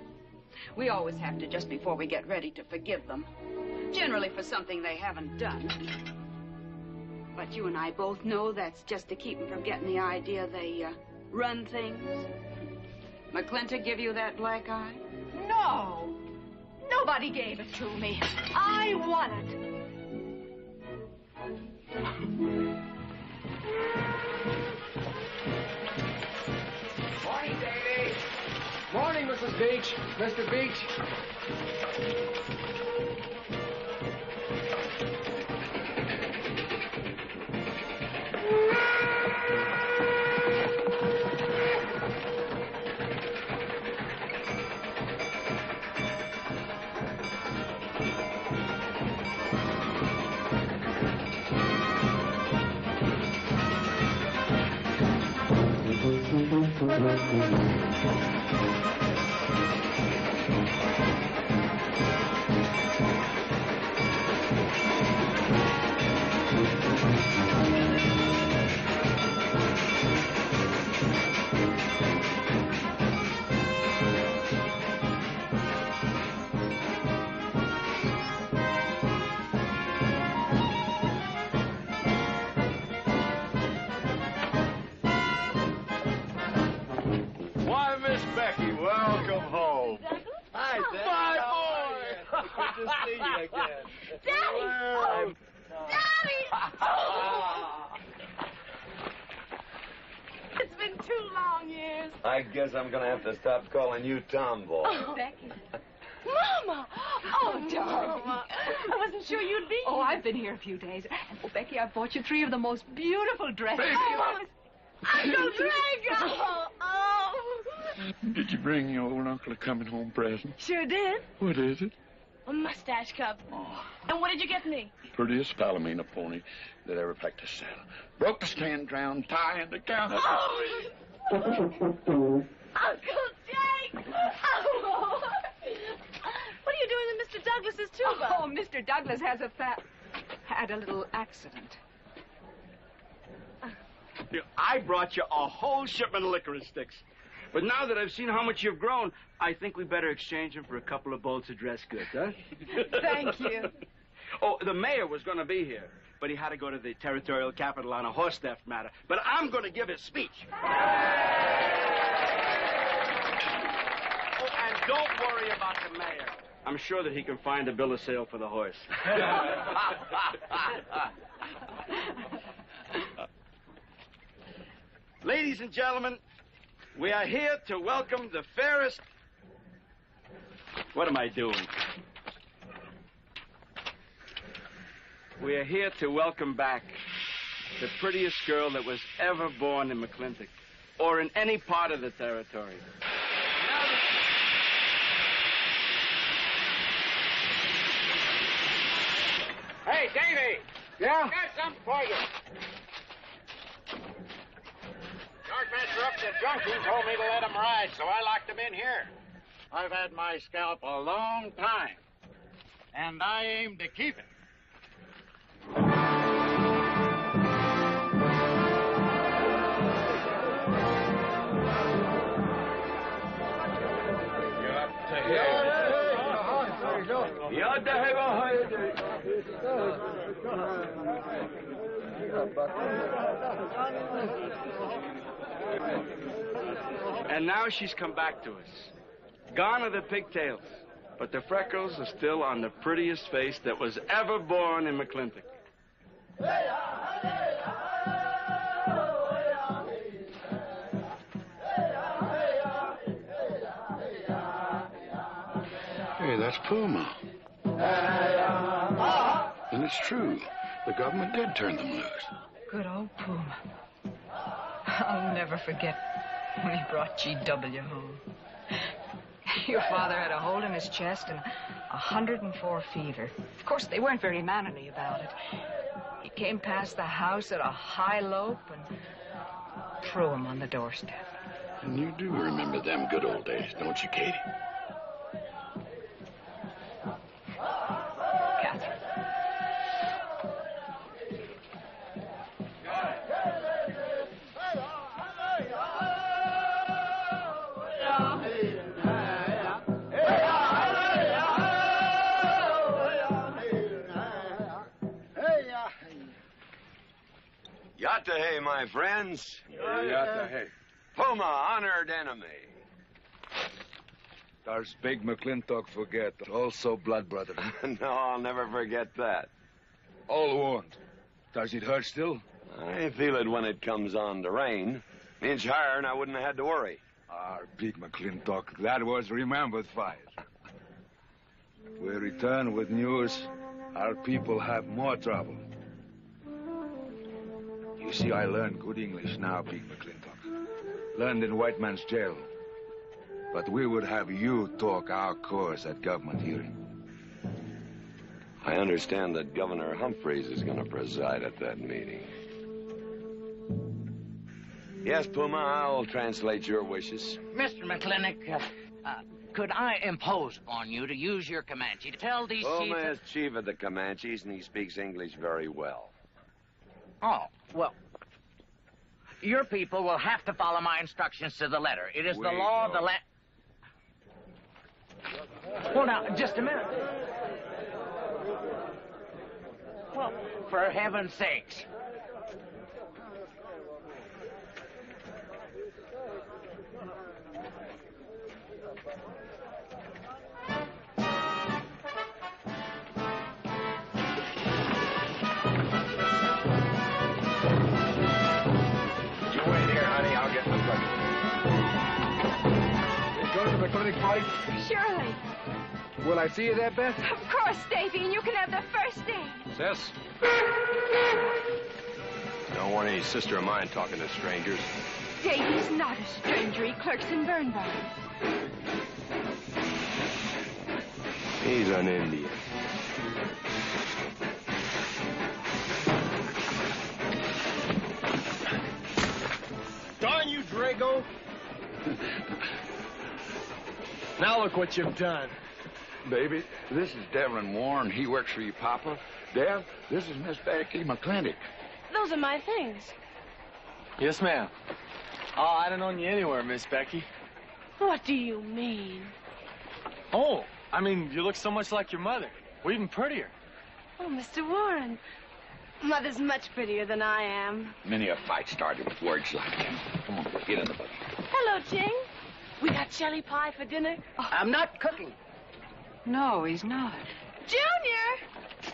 We always have to just before we get ready to forgive them. Generally for something they haven't done. But you and I both know that's just to keep them from getting the idea they run things. McLintock give you that black eye? No. Nobody gave it to me. I won it. Morning, Davy. Morning, Mrs. Beach. Mr. Beach. Why, Miss Becky, welcome home. Hi, Daddy. My How boy. are you? Good to see you again. Daddy! Well, Daddy! It's been 2 long years. I guess I'm gonna have to stop calling you Tomboy. Oh, Becky. Mama! Oh, darling. I wasn't sure you'd be. Oh, I've been here a few days. Oh, Becky, I bought you 3 of the most beautiful dresses. Uncle Drago! Oh! Did you bring your old uncle a coming home present? Sure did. What is it? A mustache cup. And what did you get me? Prettiest Palomino pony that ever packed a saddle. Broke the stand, drowned, tie, and the gown. Oh! Uncle Jake! Oh! What are you doing in Mr. Douglas's tuba? Oh, Mr. Douglas had a little accident. I brought you a whole shipment of licorice sticks. But now that I've seen how much you've grown, I think we better exchange them for a couple of bolts of dress goods, huh? Thank you. Oh, the mayor was going to be here, but he had to go to the territorial capital on a horse theft matter. But I'm going to give his speech. Oh, and don't worry about the mayor. I'm sure that he can find a bill of sale for the horse. Ladies and gentlemen, we are here to welcome the fairest... What am I doing? We are here to welcome back the prettiest girl that was ever born in McLintock, or in any part of the territory. Hey, Davy! Yeah? Got something for you. Sergeant up the junction told me to let him ride, so I locked him in here. I've had my scalp a long time, and I aim to keep it. And now she's come back to us. Gone are the pigtails, but the freckles are still on the prettiest face that was ever born in McLintock. Hey, that's Puma. And it's true. The government did turn them loose. Good old Puma. I'll never forget when he brought G.W. home. Your father had a hole in his chest and 104 fever. Of course, they weren't very mannerly about it. He came past the house at a high lope and threw him on the doorstep. And you do remember them good old days, don't you, Katie? Catherine. Yatta hey, my friends. Yatta hey. Puma, honored enemy. Does big McLintock forget? Also blood brother. No, I'll never forget that. All wound. Does it hurt still? I feel it when it comes on to rain. Inch higher and I wouldn't have had to worry. Our big McLintock, that was remembered fight. We return with news. Our people have more trouble. You see, I learned good English now, big McLintock. Learned in white man's jail. But we would have you talk our cause at government hearing. I understand that Governor Humphreys is going to preside at that meeting. Yes, Puma, I'll translate your wishes. Mr. McLintock, could I impose upon you to use your Comanche to tell these Puma chiefs... is chief of the Comanches, and he speaks English very well. Oh, well, your people will have to follow my instructions to the letter. It is the law of the land... Well, now, just a minute. Well, for heaven's sakes. You wait here, honey. I'll get the buggy. You go to the clinic, Mike? Surely. Will I see you there, Beth? Of course, Davy, and you can have the first aid. Sis? Don't want any sister of mine talking to strangers. Davy's not a stranger. He clerks in Birnbaum. He's an Indian. Darn you, Drago. Now look what you've done. Baby, this is Devlin Warren. He works for you, Papa. Dev, this is Miss Becky McLintock. Those are my things. Yes, ma'am. Oh, I'd have known you anywhere, Miss Becky. What do you mean? Oh, I mean, you look so much like your mother. Well, even prettier. Oh, Mr. Warren. Mother's much prettier than I am. Many a fight started with words like that. Come on, get in the buggy. Hello, Ching. We got jelly pie for dinner. I'm not cooking. No, he's not. Junior!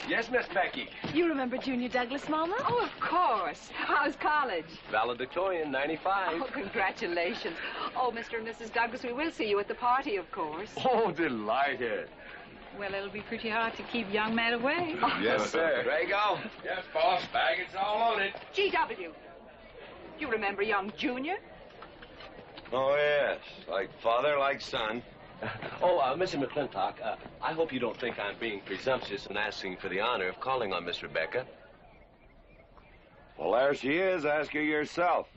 Yes, Miss Becky. You remember Junior Douglas, Mama? Oh, of course. How's college? Valedictorian, 95. Oh, congratulations. Oh, Mr. and Mrs. Douglas, we will see you at the party, of course. Oh, delighted. Well, it'll be pretty hard to keep young men away. Yes, sir. Drago? Yes, boss. Baggage all loaded. G.W. You remember young Junior? Oh, yes. Like father, like son. Mr. McLintock, I hope you don't think I'm being presumptuous in asking for the honor of calling on Miss Rebecca. Well, there she is. Ask her yourself.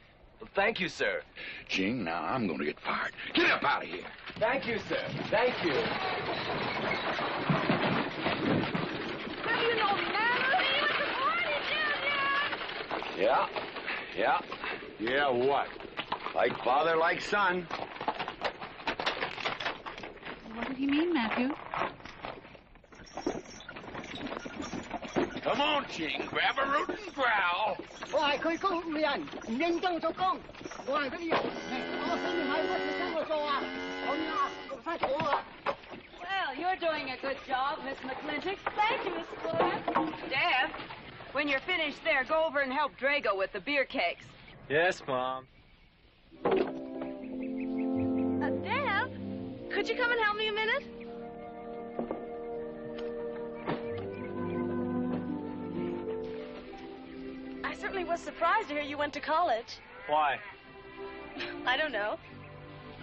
Thank you, sir. Ching, now I'm going to get fired. Get up out of here. Thank you, sir. Thank you. Have you no manners? See you at the party, Junior! Yeah. Yeah, what? Like father, like son. What did he mean, Matthew? Come on, Ching. Grab a root and growl. Well, you're doing a good job, Miss McLintock. Thank you, Miss Flora. Deb, when you're finished there, go over and help Drago with the beer cakes. Yes, Mom. Deb, could you come and help me a minute? I certainly was surprised to hear you went to college. Why? I don't know.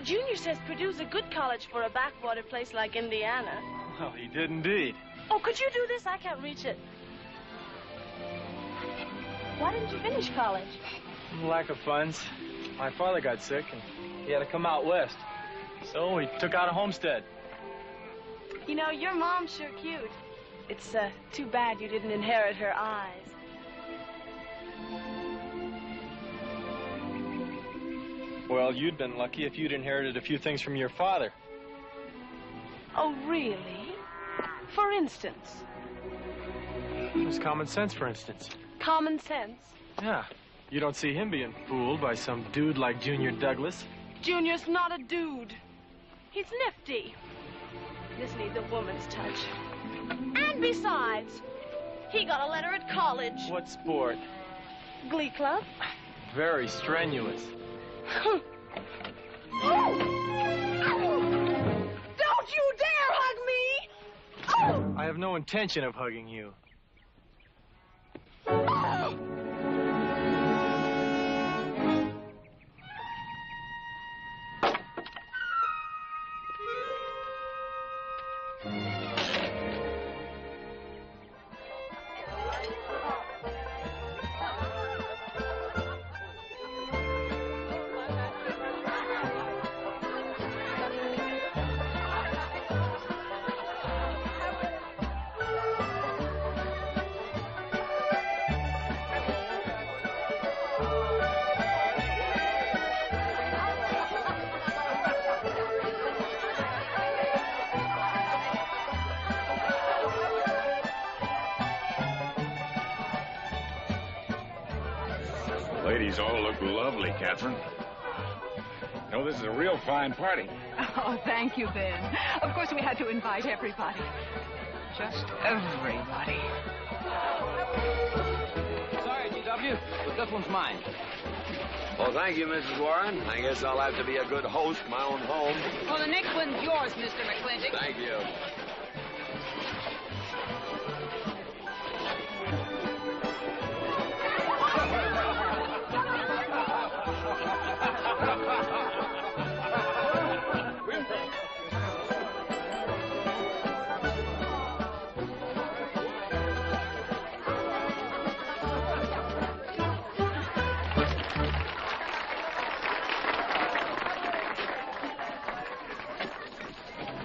Junior says Purdue's a good college for a backwater place like Indiana. Well, he did indeed. Oh, could you do this? I can't reach it. Why didn't you finish college? Lack of funds. My father got sick, and he had to come out west. So he took out a homestead. You know, your mom's sure cute. It's too bad you didn't inherit her eyes. Well, you'd been lucky if you'd inherited a few things from your father. Oh, really? For instance? It was common sense, for instance. Common sense? Yeah. You don't see him being fooled by some dude like Junior Douglas. Junior's not a dude. He's nifty. This needs a woman's touch. And besides, he got a letter at college. What sport? Glee club. Very strenuous. Don't you dare hug me! Oh! I have no intention of hugging you. Ladies all look lovely, Catherine. You know, this is a real fine party. Oh, thank you, Ben. Of course, we had to invite everybody. Just everybody. Sorry, GW, but this one's mine. Well, thank you, Mrs. Warren. I guess I'll have to be a good host in my own home. Well, the next one's yours, Mr. McLintock. Thank you.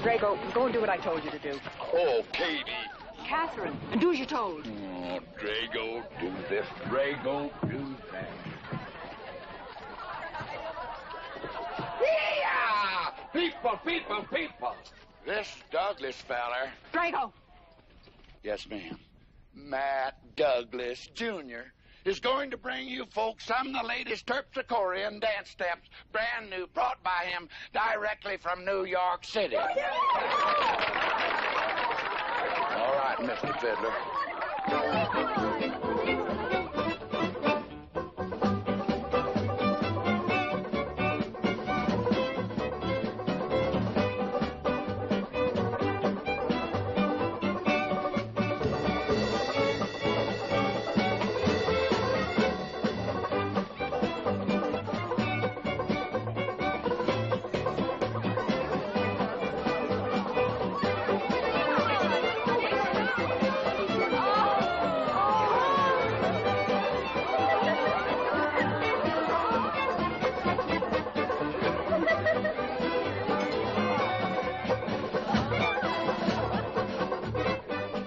Drago, go and do what I told you to do. Oh, Katie. Catherine, and do as you're told. Oh, Drago, do this. Drago, do that. Yeah! People! This Douglas feller. Drago! Yes, ma'am. Matt Douglas, Jr. is going to bring you folks some of the latest Terpsichorean dance steps, brand new, brought by him directly from New York City. Oh, yeah. All right, Mr. Fiddler.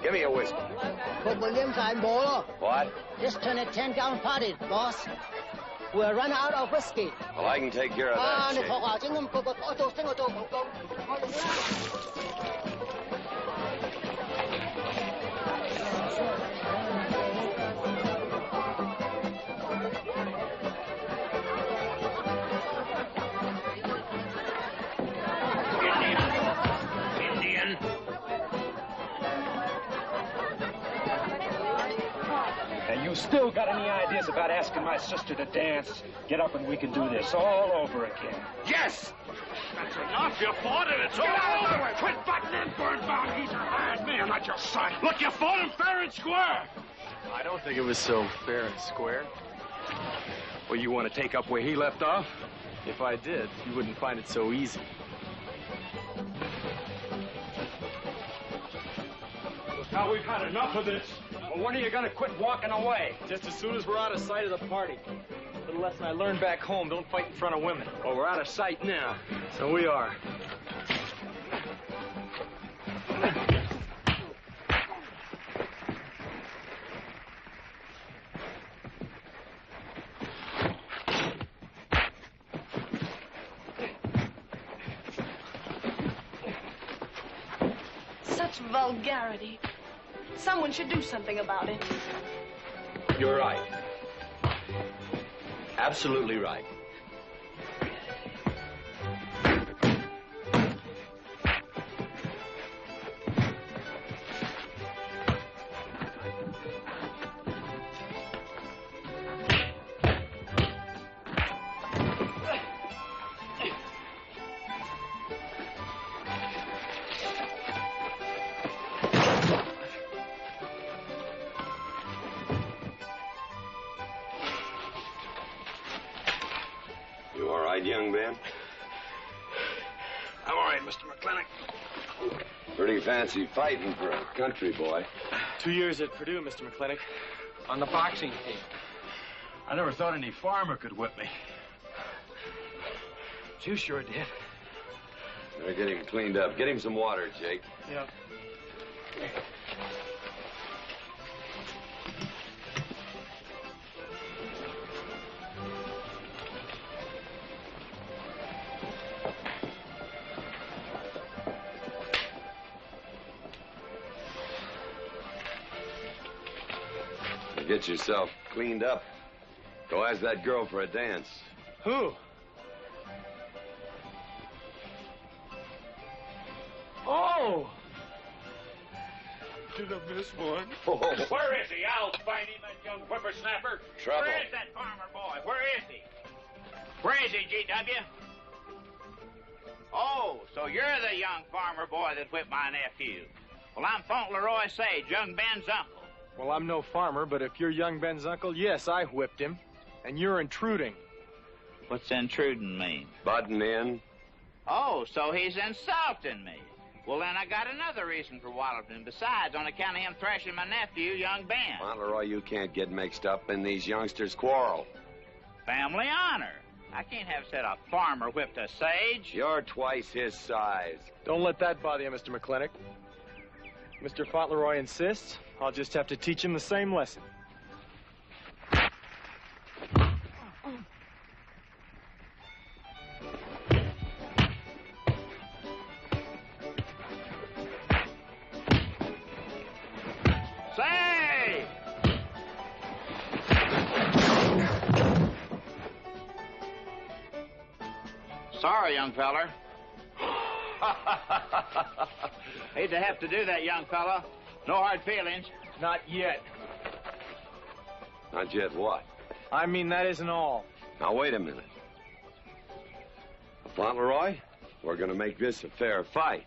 Give me a whiskey. What? Just turned a 10-gallon party, boss. We're running out of whiskey. Well, I can take care of that, Shane. Indian. And you still got any ideas about asking my sister to dance? Get up and we can do this all over again. Yes! That's enough. You fought it. It's all over. Quit butting in, Birnbaum. He's a hired man, not your son. Look, you fought him fair and square. I don't think it was so fair and square. Well, you want to take up where he left off? If I did, you wouldn't find it so easy. Now we've had enough of this. Well, when are you going to quit walking away? Just as soon as we're out of sight of the party. A little lesson I learned back home, don't fight in front of women. Well, we're out of sight now. So we are. Such vulgarity. Someone should do something about it. You're right. Absolutely right. Mr. McLintock. Pretty fancy fighting for a country boy. 2 years at Purdue, Mr. McLintock, on the boxing team. I never thought any farmer could whip me. But you sure did. Better get him cleaned up. Get him some water, Jake. Yeah. Get yourself cleaned up. Go ask that girl for a dance. Who? Oh! Did I miss one? Oh. Where is he? I'll find him, that young whippersnapper. Trouble. Where is that farmer boy? Where is he? Where is he, G.W.? Oh, so you're the young farmer boy that whipped my nephew. Well, I'm Fauntleroy Sage, young Ben's uncle. Well, I'm no farmer, but if you're young Ben's uncle, yes, I whipped him. And you're intruding. What's intruding mean? Butting in. Oh, so he's insulting me. Well, then I got another reason for walloping him. Besides, on account of him thrashing my nephew, young Ben. Fauntleroy, you can't get mixed up in these youngsters' quarrel. Family honor. I can't have said a farmer whipped a sage. You're twice his size. Don't let that bother you, Mr. McLintock. Mr. Fauntleroy insists. I'll just have to teach him the same lesson. Say! Sorry, young feller. Hate to have to do that, young fella. No hard feelings. Not yet. Not yet what? I mean, that isn't all. Now, wait a minute. Fauntleroy, we're going to make this a fair fight.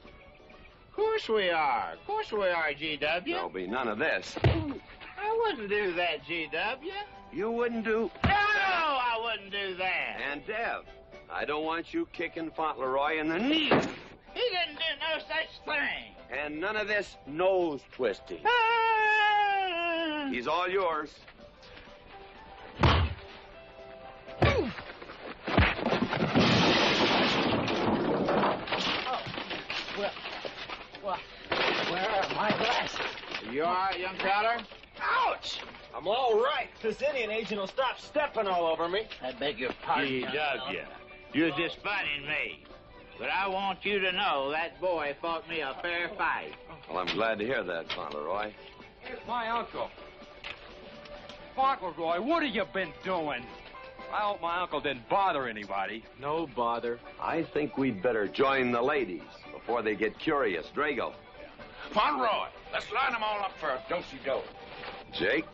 Of course we are. Of course we are, G.W. There'll be none of this. I wouldn't do that, G.W. You wouldn't do... No, I wouldn't do that. And Dev, I don't want you kicking Fauntleroy in the knee. He didn't do no such thing. And none of this nose twisting. He's all yours. Well, where are my glasses? You all right, young feller? Ouch! I'm all right. This Indian agent will stop stepping all over me. I beg your pardon, G.W. You're just funning me. But I want you to know that boy fought me a fair fight. Well, I'm glad to hear that, Fauntleroy. Here's my uncle. Fauntleroy, what have you been doing? I hope my uncle didn't bother anybody. No bother. I think we'd better join the ladies before they get curious. Drago. Fauntleroy, let's line them all up for a do-si-do. Jake,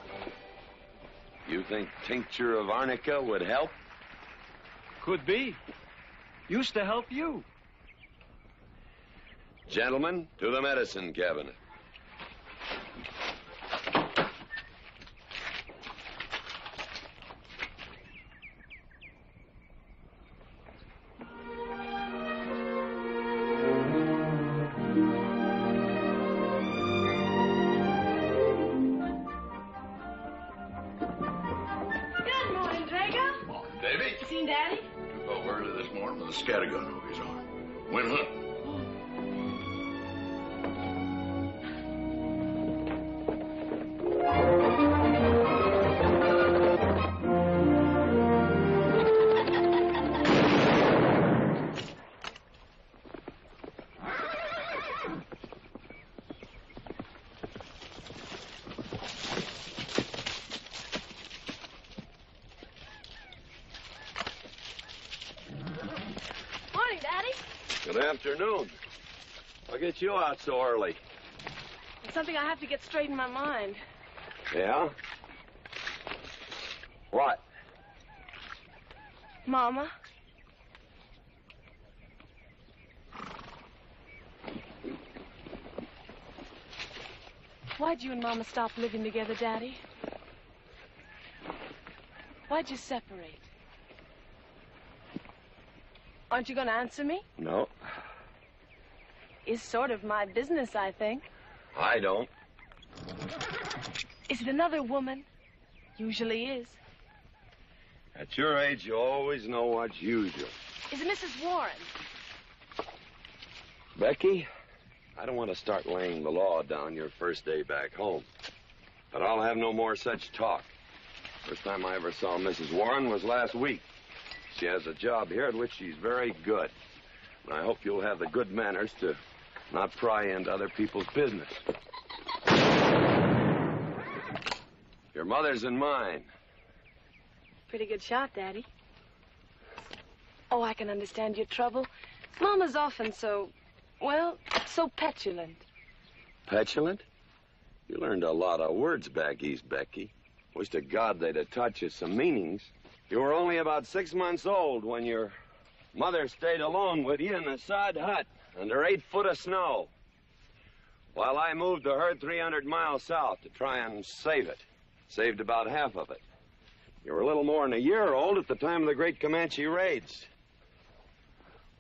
you think tincture of arnica would help? Could be. Used to help you. Gentlemen, to the medicine cabinet. Good morning, Drago. Morning, Davy. You seen Daddy? Took off early this morning with a scattergun over his arm. Went hunting. Morning, Daddy. Good afternoon. I'll get you out so early. It's something I have to get straight in my mind. Yeah? What? Mama. Why'd you and Mama stop living together, Daddy? Why'd you separate? Aren't you going to answer me? No. is sort of my business, I think. I don't. Is it another woman? Usually is. At your age, you always know what's usual. Is it Mrs. Warren? Becky, I don't want to start laying the law down your first day back home. But I'll have no more such talk. First time I ever saw Mrs. Warren was last week. She has a job here at which she's very good. And I hope you'll have the good manners to not pry into other people's business. Your mother's and mine. Pretty good shot, Daddy. Oh, I can understand your trouble. Mama's often so, well, so petulant. Petulant? You learned a lot of words back east, Becky. Wish to God they'd have taught you some meanings. You were only about 6 months old when your mother stayed alone with you in a sod hut under 8 foot of snow, while I moved the herd 300 miles south to try and save it. Saved about half of it. You were a little more than a year old at the time of the great Comanche raids.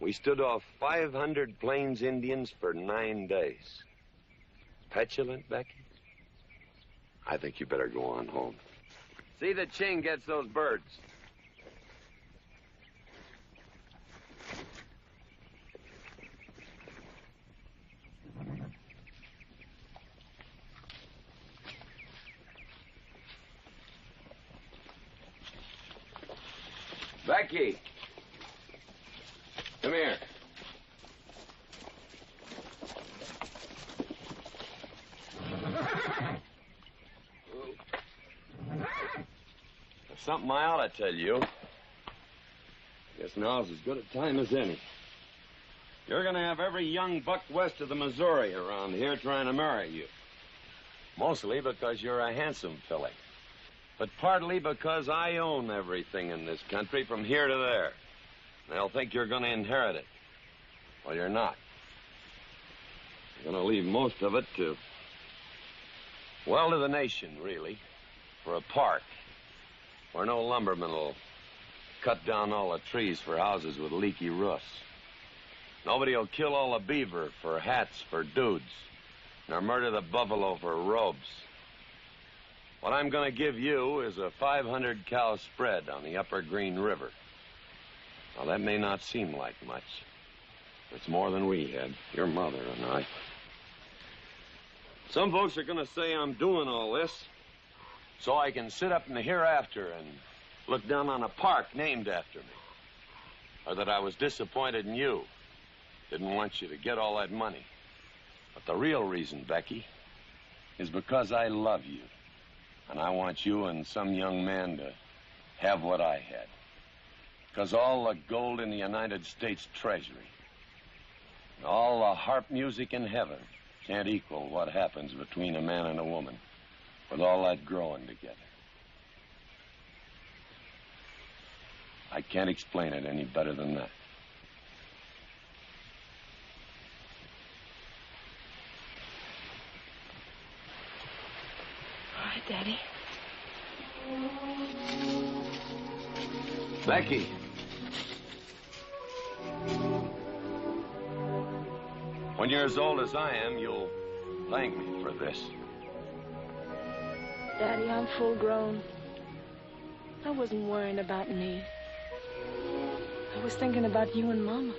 We stood off 500 Plains Indians for 9 days. Petulant, Becky? I think you better go on home. See that Ching gets those birds. Becky! Come here. There's something I ought to tell you. Guess now's as good a time as any. You're going to have every young buck west of the Missouri around here trying to marry you. Mostly because you're a handsome filly. But partly because I own everything in this country from here to there. They'll think you're going to inherit it. Well, you're not. You're going to leave most of it to, well, to the nation, really. For a park where no lumberman will cut down all the trees for houses with leaky roofs. Nobody will kill all the beaver for hats for dudes, nor murder the buffalo for robes. What I'm going to give you is a 500-cow spread on the upper Green River. Now, that may not seem like much. It's more than we had, your mother and I. Some folks are going to say I'm doing all this so I can sit up in the hereafter and look down on a park named after me. Or that I was disappointed in you. Didn't want you to get all that money. But the real reason, Becky, is because I love you. And I want you and some young man to have what I had. Because all the gold in the United States Treasury and all the harp music in heaven can't equal what happens between a man and a woman with all that growing together. I can't explain it any better than that. All right, Daddy. Becky. When you're as old as I am, you'll thank me for this. Daddy, I'm full grown. I wasn't worrying about me. I was thinking about you and Mama.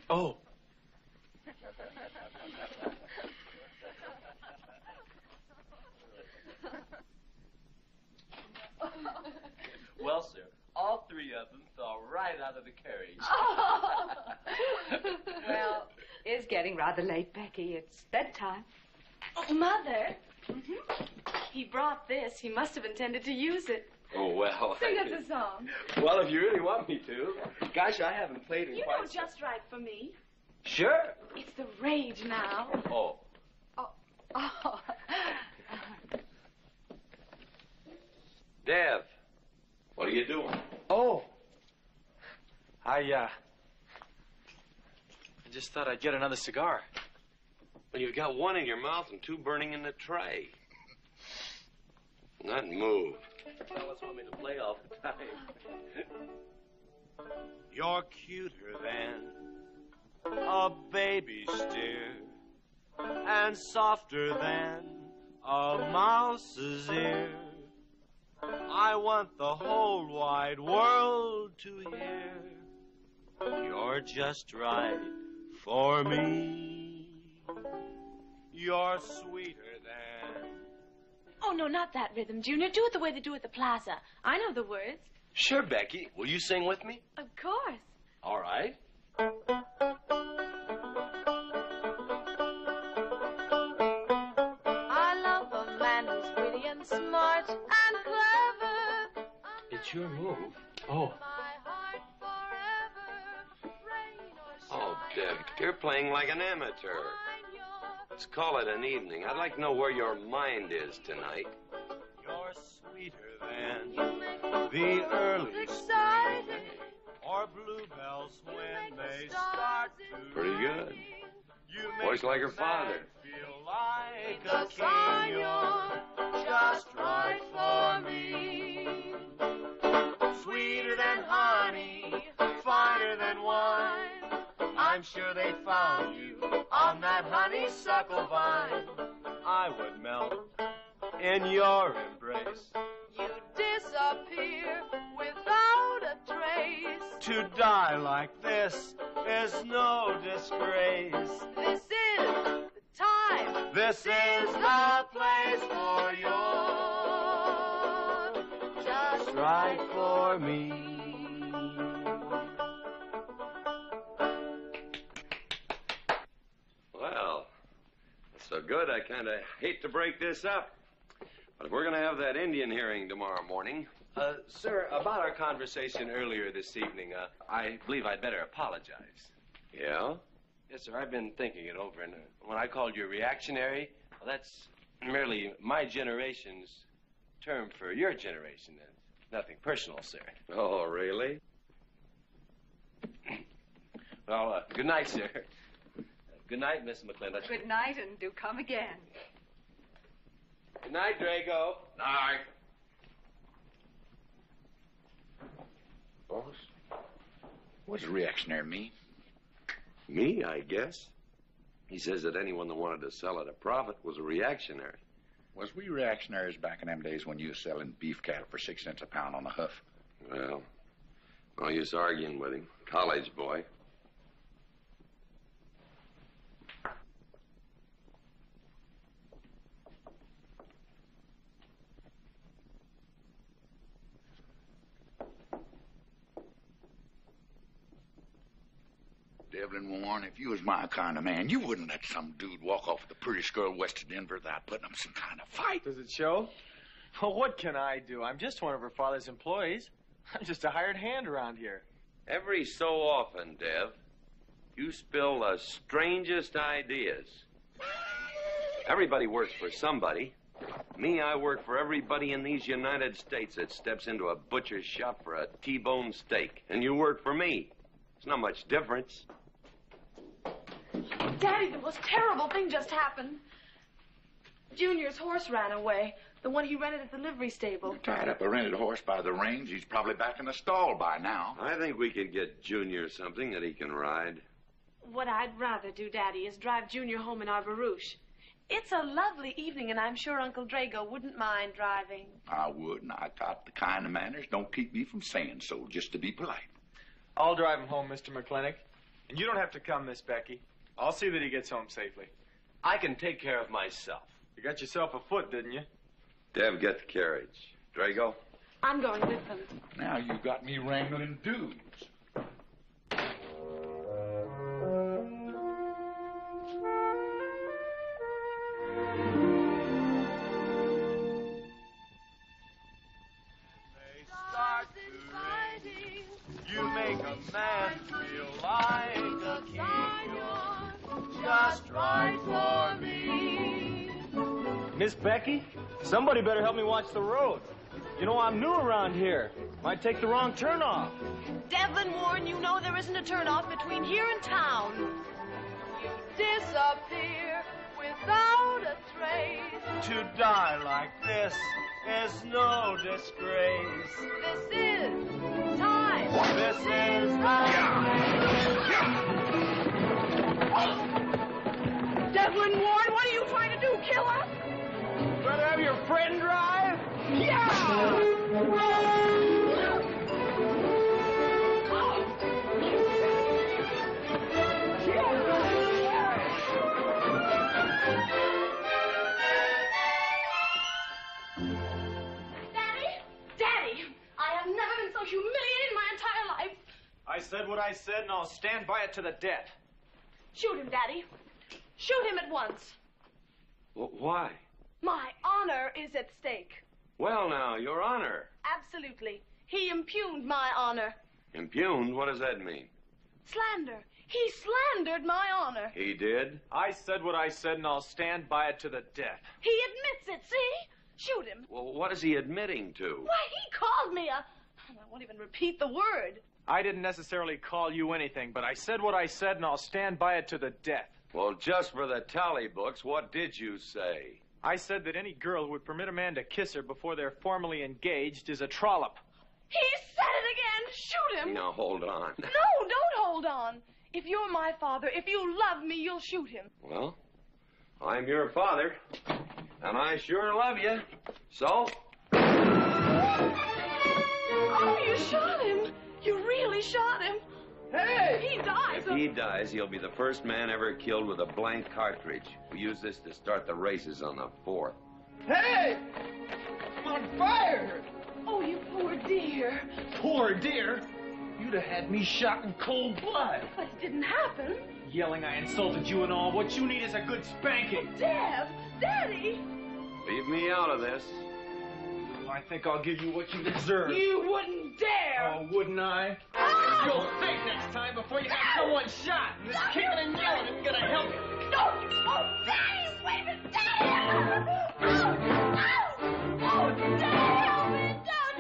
Oh. Well, sir, all 3 of them fell right out of the carriage. Well, it's getting rather late, Becky. It's bedtime. Oh, Mother. He brought this. He must have intended to use it. Oh, well. Sing us a song. Well, if you really want me to. Gosh, I haven't played in You quite know just right for me. Sure. It's the rage now. Oh. Oh. Dev, what are you doing? Oh. I just thought I'd get another cigar. Well, you've got one in your mouth and two burning in the tray. Not move. Fellas want me to play all the time. You're cuter than a baby steer, and softer than a mouse's ear. I want the whole wide world to hear. You're just right for me. You're sweeter than... Oh, no, not that rhythm, Junior. Do it the way they do at the plaza. I know the words. Sure, Becky. Will you sing with me? Of course. All right. I love a man who's witty and smart and clever. It's your move. Oh. Oh, Deb, you're playing like an amateur. Let's call it an evening. I'd like to know where your mind is tonight. You're sweeter than the early spring, or bluebells when they start to Pretty good. Voice like her father. feel like a king. You're just right for me. Sweeter than honey, finer than wine. I'm sure they found you on that honeysuckle vine. I would melt in your embrace. You disappear without a trace. To die like this is no disgrace. This is the time. This is the place for you. Just Right for me. Well, that's so good, I kind of hate to break this up. But if we're going to have that Indian hearing tomorrow morning... sir, about our conversation earlier this evening, I believe I'd better apologize. Yeah? Yes, sir, I've been thinking it over, and when I called you reactionary, well, that's merely my generation's term for your generation. Nothing personal, sir. Oh, really? Well, good night, sir. Good night, Miss McLintock. Good night, and do come again. Good night, Drago. Night. Boss, what does reactionary mean? Me, I guess. He says that anyone that wanted to sell at a profit was a reactionary. Was we reactionaries back in them days when you was selling beef cattle for 6 cents a pound on the hoof? Well, no use arguing with him. College boy. Devlin Warren, if you was my kind of man, you wouldn't let some dude walk off with the prettiest girl west of Denver without putting up some kind of fight. Does it show? Well, what can I do? I'm just one of her father's employees. I'm just a hired hand around here. Every so often, Dev, you spill the strangest ideas. Everybody works for somebody. Me, I work for everybody in these United States that steps into a butcher's shop for a T-bone steak. And you work for me. It's not much difference. Daddy, the most terrible thing just happened. Junior's horse ran away. The one he rented at the livery stable. Tied up a rented horse by the reins. He's probably back in the stall by now. I think we could get Junior something that he can ride. What I'd rather do, Daddy, is drive Junior home in our barouche. It's a lovely evening, and I'm sure Uncle Drago wouldn't mind driving. I wouldn't. I got the kind of manners don't keep me from saying so, just to be polite. I'll drive him home, Mr. McLintock. And you don't have to come, Miss Becky. I'll see that he gets home safely. I can take care of myself. You got yourself a foot, didn't you? Dev, get the carriage. Drago? I'm going with them. Now you got me wrangling dudes. man feel like a king. Just right for me. Miss Becky, somebody better help me watch the road. You know, I'm new around here. Might take the wrong turn off. Devlin Warren, you know there isn't a turnoff between here and town. You disappear without a trace. To die like this is no disgrace. This is time. This is time. Devlin Warren, what are you trying to do? Kill us? Rather have your friend drive? Yeah! Humiliated my entire life. I said what I said, and I'll stand by it to the death. Shoot him, Daddy. Shoot him at once. Why? My honor is at stake. Well, now, Your Honor. Absolutely. He impugned my honor. Impugned? What does that mean? Slander. He slandered my honor. He did? I said what I said, and I'll stand by it to the death. He admits it, see? Shoot him. Well, what is he admitting to? Why, he called me a... I won't even repeat the word. I didn't necessarily call you anything, but I said what I said, and I'll stand by it to the death. Well, just for the tally books, what did you say? I said that any girl who would permit a man to kiss her before they're formally engaged is a trollop. He said it again. Shoot him. Now, hold on. No, don't hold on. If you're my father, if you love me, you'll shoot him. Well, I'm your father, and I sure love you. So... Oh, you shot him. You really shot him. Hey! He dies. If he dies, he'll be the first man ever killed with a blank cartridge. We use this to start the races on the 4th. Hey! I'm on fire! Oh, you poor dear. Poor dear? You'd have had me shot in cold blood. But it didn't happen. Yelling I insulted you and all. What you need is a good spanking. Dev! Daddy! Leave me out of this. I think I'll give you what you deserve. You wouldn't dare! Oh, wouldn't I? Ah! You'll think next time before you have someone shot. And this kicking and yelling isn't gonna help you. Don't you! Oh, Daddy! Wait a minute! Daddy! Oh, Daddy! Help me! Don't!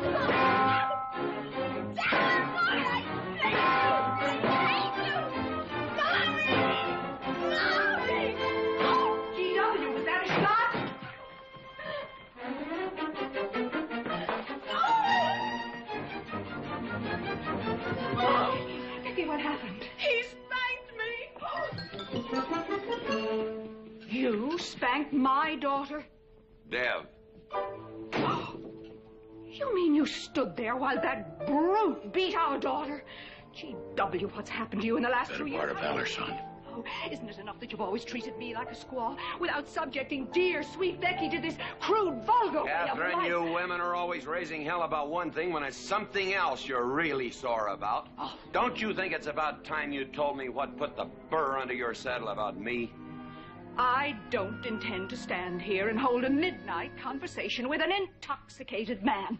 Daddy! Boy, I hate you! Maureen! Oh, G.W., was that a shot? Oh, Vicky, what happened? He spanked me. You spanked my daughter? Dev. You mean you stood there while that brute beat our daughter? G.W., what's happened to you in the last 3 years? Better part of valor, son. Oh, isn't it enough that you've always treated me like a squaw without subjecting dear, sweet Becky to this crude, vulgar way of Catherine, life? you women are always raising hell about one thing when it's something else you're really sore about. Oh. Don't you think it's about time you told me what put the burr under your saddle about me? I don't intend to stand here and hold a midnight conversation with an intoxicated man.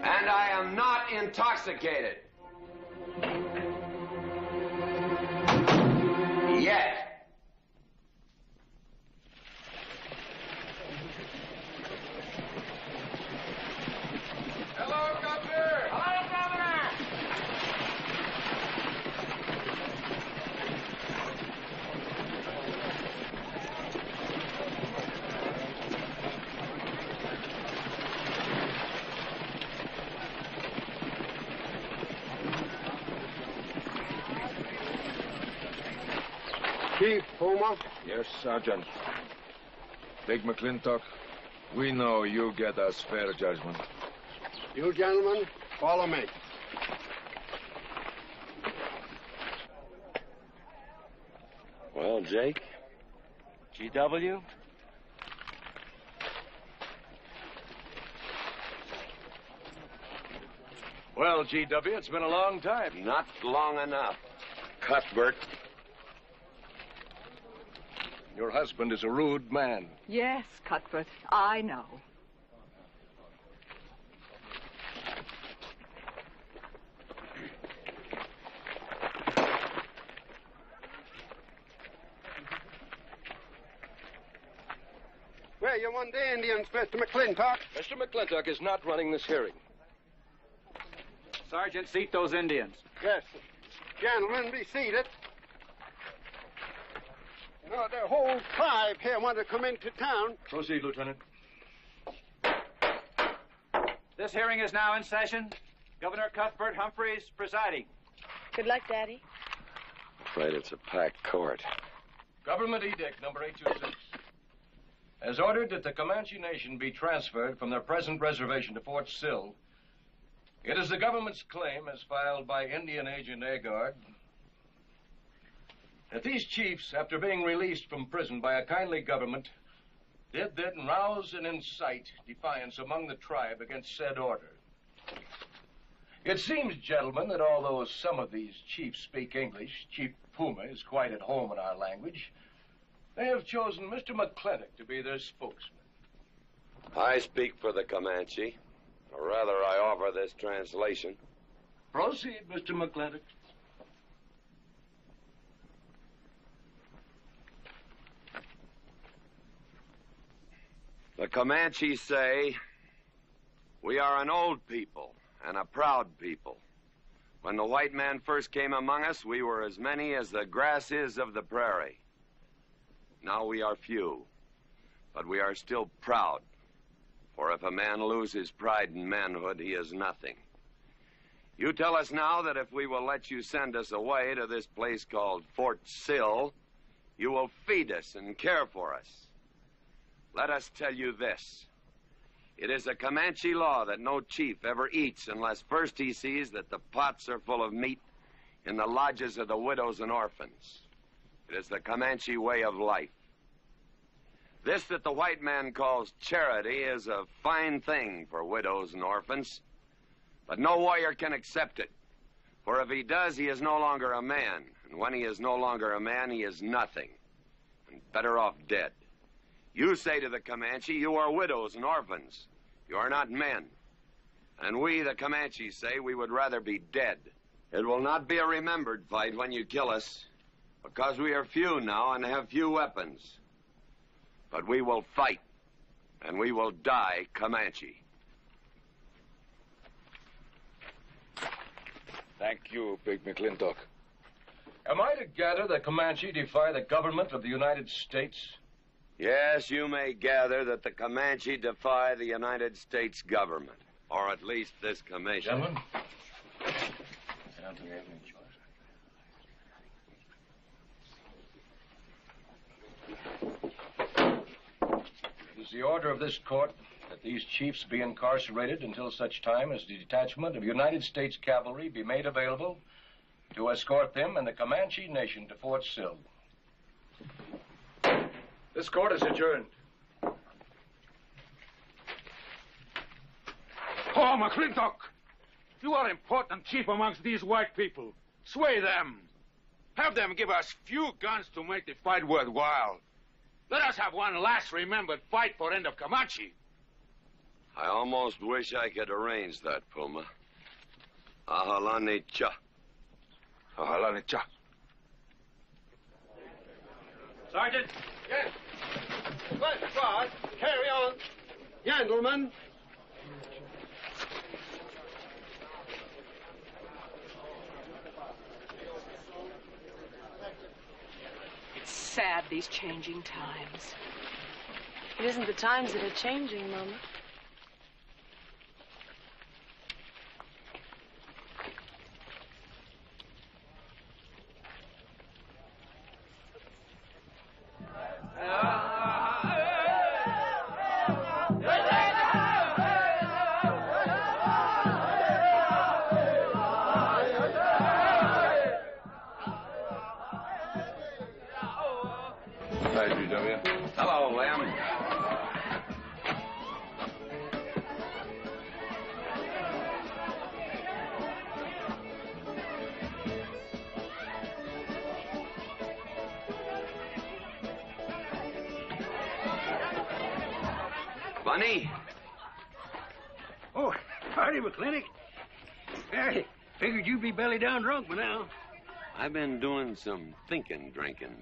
And I am not intoxicated. Yet. Hello, Governor! Hello, Governor! Chief Puma? Yes, Sergeant. Big McLintock, we know you get us fair judgment. You gentlemen, follow me. Well, Jake? G.W.? Well, G.W., it's been a long time. Not long enough. Cuthbert. Your husband is a rude man. Yes, Cuthbert, I know. Well, you want the Indians, Mr. McLintock? Mr. McLintock is not running this hearing. Sergeant, seat those Indians. Yes. Gentlemen, be seated. You know, the whole tribe here want to come into town. Proceed, Lieutenant. This hearing is now in session. Governor Cuthbert Humphreys presiding. Good luck, Daddy. Afraid it's a packed court. Government Edict number 826. Has ordered that the Comanche Nation be transferred from their present reservation to Fort Sill. It is the government's claim, as filed by Indian Agent Agard, that these chiefs, after being released from prison by a kindly government, did then rouse and incite defiance among the tribe against said order. It seems, gentlemen, that although some of these chiefs speak English, Chief Puma is quite at home in our language, they have chosen Mr. McLintock to be their spokesman. I speak for the Comanche. Or rather, I offer this translation. Proceed, Mr. McLintock. The Comanche say, we are an old people and a proud people. When the white man first came among us, we were as many as the grass is of the prairie. Now we are few, but we are still proud. For if a man loses pride in manhood, he is nothing. You tell us now that if we will let you send us away to this place called Fort Sill, you will feed us and care for us. Let us tell you this. It is a Comanche law that no chief ever eats unless first he sees that the pots are full of meat in the lodges of the widows and orphans. It is the Comanche way of life. This that the white man calls charity is a fine thing for widows and orphans, but no warrior can accept it. For if he does, he is no longer a man, and when he is no longer a man, he is nothing, and better off dead. You say to the Comanche, you are widows and orphans. You are not men. And we, the Comanche, say we would rather be dead. It will not be a remembered fight when you kill us, because we are few now and have few weapons. But we will fight, and we will die Comanche. Thank you, Big McLintock. Am I to gather that Comanche defy the government of the United States? Yes, you may gather that the Comanche defy the United States government, or at least this commission. Gentlemen, I don't think we have any choice. It is the order of this court that these chiefs be incarcerated until such time as the detachment of United States cavalry be made available to escort them and the Comanche Nation to Fort Sill. This court is adjourned. Oh, McLintock! You are important chief amongst these white people. Sway them. Have them give us few guns to make the fight worthwhile. Let us have one last remembered fight for end of Comanche. I almost wish I could arrange that, Puma. Ahalani cha. Ahalani cha. Sergeant? Yes. Let's start. Carry on. Gentlemen. It's sad, these changing times. It isn't the times that are changing, Mama. Hello, Lem. Bunny? Oh, howdy, McLintock. I figured you'd be belly down drunk by now. I've been doing some drinking,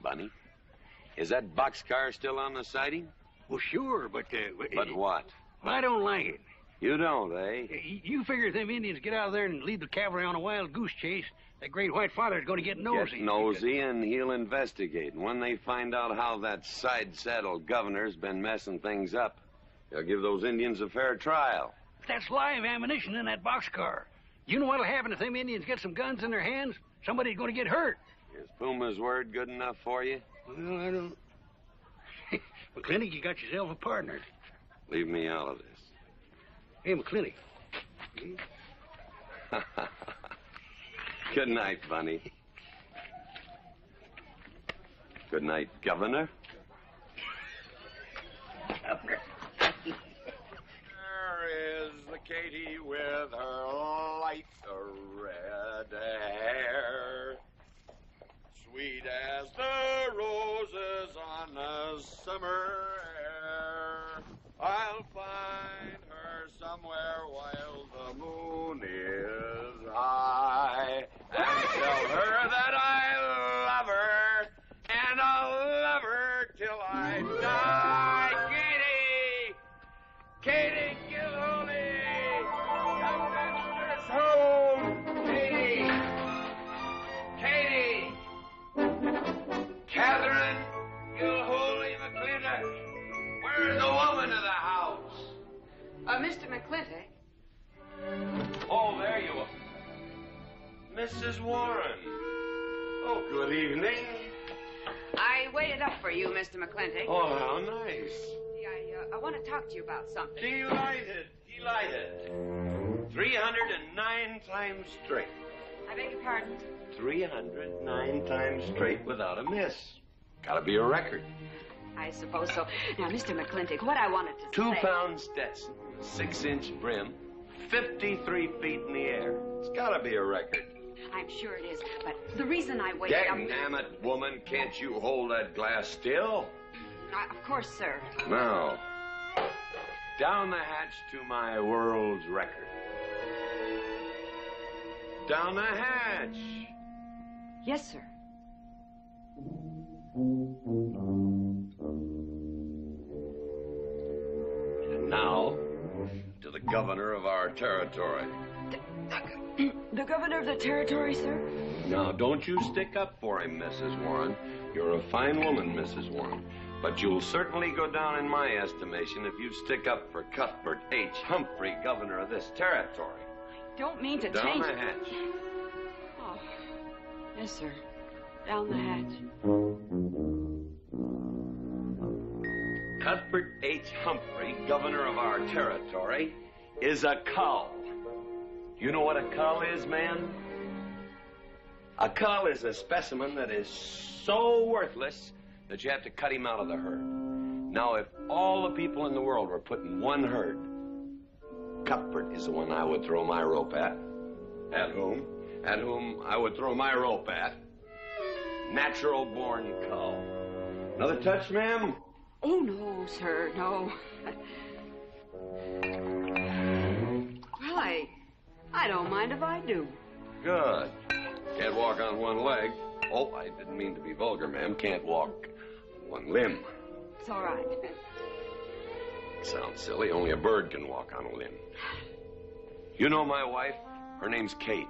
Bunny. Is that boxcar still on the siding? Well, sure, but... But what? Well, I don't like it. You don't, eh? You figure if them Indians get out of there and lead the cavalry on a wild goose chase, that great white father's going to get nosy. Get nosy, and he'll investigate. And when they find out how that side-saddle governor's been messing things up, they'll give those Indians a fair trial. That's live ammunition in that boxcar. You know what'll happen if them Indians get some guns in their hands? Somebody's going to get hurt. Is Puma's word good enough for you? Well, I don't... McLintock, you got yourself a partner. Leave me out of this. Hey, McLintock. Good night, Bunny. Good night, Governor. There is the Katie with her light red hair, sweet as the roses on a summer air. I'll find her somewhere while the moon is high, and tell her that I love her, and I'll love her till I die. Katie Gilhooley, come master's home. Katie, Catherine Gilhooley McLintock, where is the woman of the house? Mr. McLintock. Oh, there you are. Mrs. Warren. Oh, good evening. I waited up for you, Mr. McLintock. Oh, how nice. I want to talk to you about something. Delighted. 309 times straight. I beg your pardon? 309 times straight without a miss. Gotta be a record. I suppose so. Now, Mr. McLintock, what I wanted to 2 say... pound Stetson, 6-inch brim, 53 feet in the air. It's gotta be a record. I'm sure it is, but the reason I waited up... Dagnammit, woman, can't you hold that glass still? Of course, sir. Now, down the hatch to my world's record. Down the hatch. Yes, sir. And now, to the governor of our territory. The governor of the territory, sir? Now, don't you stick up for him, Mrs. Warren. You're a fine woman, Mrs. Warren. But you'll certainly go down in my estimation if you stick up for Cuthbert H. Humphrey, governor of this territory. I don't mean to Down change... the hatch. Oh, yes, sir. Down the hatch. Cuthbert H. Humphrey, governor of our territory, is a cull. You know what a cull is, man? A cull is a specimen that is so worthless that you have to cut him out of the herd. Now, if all the people in the world were put in one herd, Cuthbert is the one I would throw my rope at. At whom I would throw my rope at. Natural-born cull. Another touch, ma'am? Oh, no, sir, no. Well, I don't mind if I do. Good. Can't walk on one leg. Oh, I didn't mean to be vulgar, ma'am. Can't walk one limb. It's all right. Sounds silly. Only a bird can walk on a limb. You know my wife? Her name's Kate.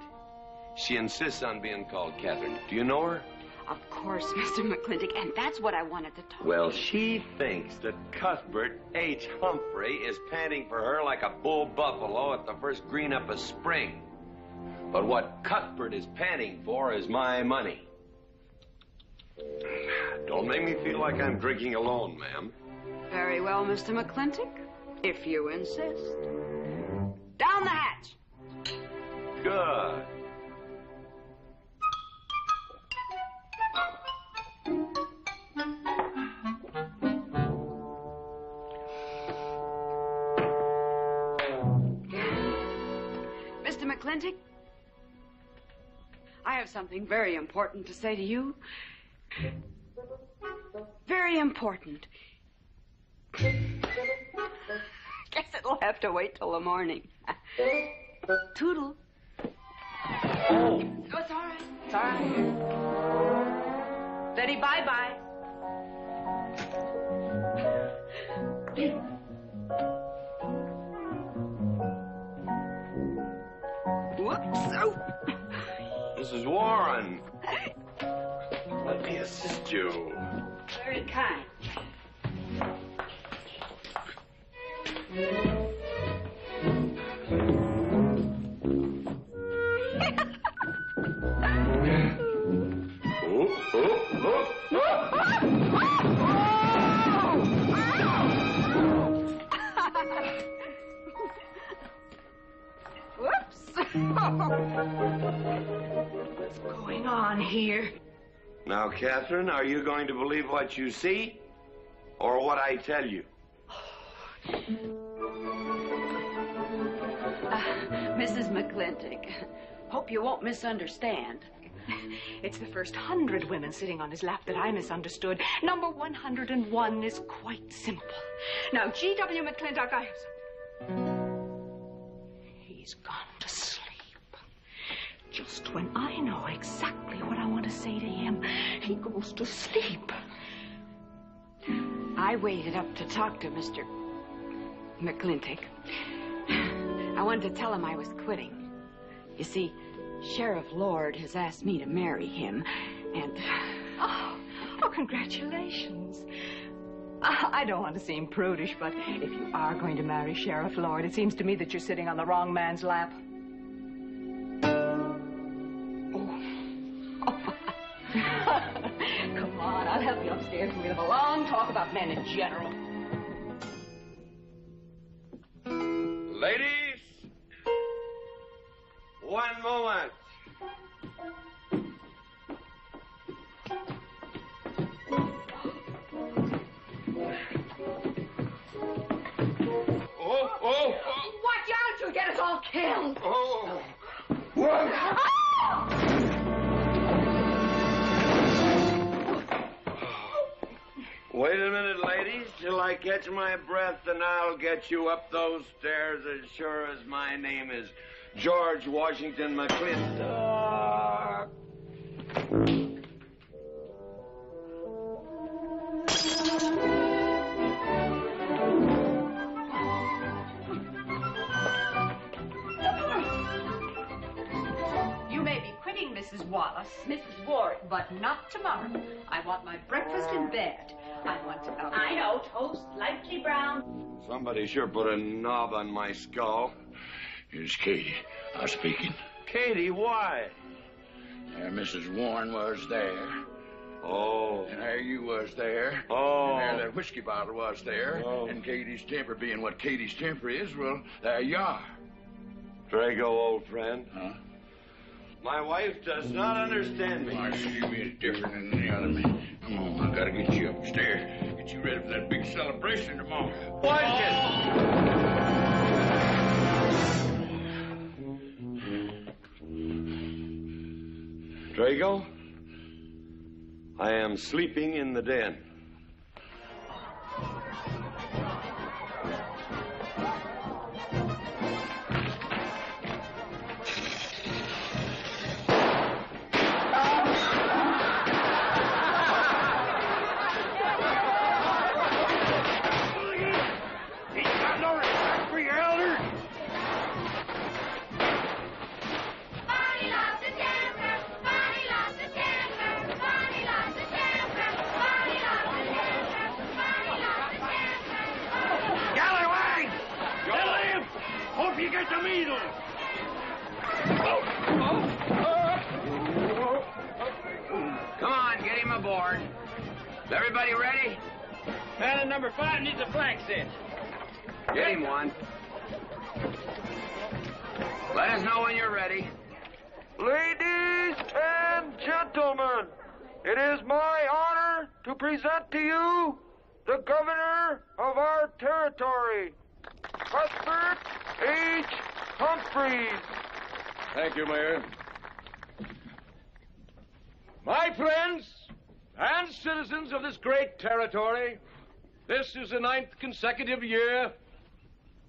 She insists on being called Catherine. Do you know her? Of course, Mr. McLintock, and that's what I wanted to talk Well, to you. she thinks that Cuthbert H. Humphrey is panting for her like a bull buffalo at the first green up of spring. But what Cuthbert is panting for is my money. Don't make me feel like I'm drinking alone, ma'am. Very well, Mr. McLintock, if you insist. Down the hatch. Good. Mr. McLintock, I have something very important to say to you. Very important. You'll have to wait till the morning. Toodle. Oh, it's all right. It's all right. Betty, bye-bye. Whoops. Oh. Mrs. Warren. Let me assist you. Very kind. Whoops. What's going on here? Now, Catherine, are you going to believe what you see or what I tell you? Mrs. McLintock, hope you won't misunderstand. It's the first 100 women sitting on his lap that I misunderstood. Number 101 is quite simple. Now, G.W. McLintock, I have He's gone to sleep. Just when I know exactly what I want to say to him, he goes to sleep. I waited up to talk to Mr. McLintock. I wanted to tell him I was quitting. You see, Sheriff Lord has asked me to marry him, and... Oh, congratulations. I don't want to seem prudish, but if you are going to marry Sheriff Lord, it seems to me that you're sitting on the wrong man's lap. Come on, I'll help you upstairs and we'll have a long talk about men in general. Ladies, one moment. Oh! Watch out, you'll get us all killed. Oh! Wait a minute, ladies, till I catch my breath, and I'll get you up those stairs as sure as my name is George Washington McLintock. You may be quitting, Mrs. Wallace, Mrs. Warren, but not tomorrow. I want my breakfast in bed. I want to know. I know, toast, lightly brown. Somebody sure put a knob on my skull. Here's Katie. I'm speaking. Katie, why? There Mrs. Warren was there. Oh. And there you was there. Oh. And there that whiskey bottle was there. Oh. And Katie's temper being what Katie's temper is, well, there you are. Drago, old friend. Huh? My wife does not understand me. I see you being different than the other man. Come on, I gotta get you upstairs. Get you ready for that big celebration tomorrow. What? Drago, I am sleeping in the den. Come on, get him aboard. Is everybody ready? Man in number 5 needs a flank cinch. Get him one. Let us know when you're ready. Ladies and gentlemen, it is my honor to present to you the governor of our territory, Cuthbert H. Humphreys. Thank you, Mayor. My friends and citizens of this great territory, this is the 9th consecutive year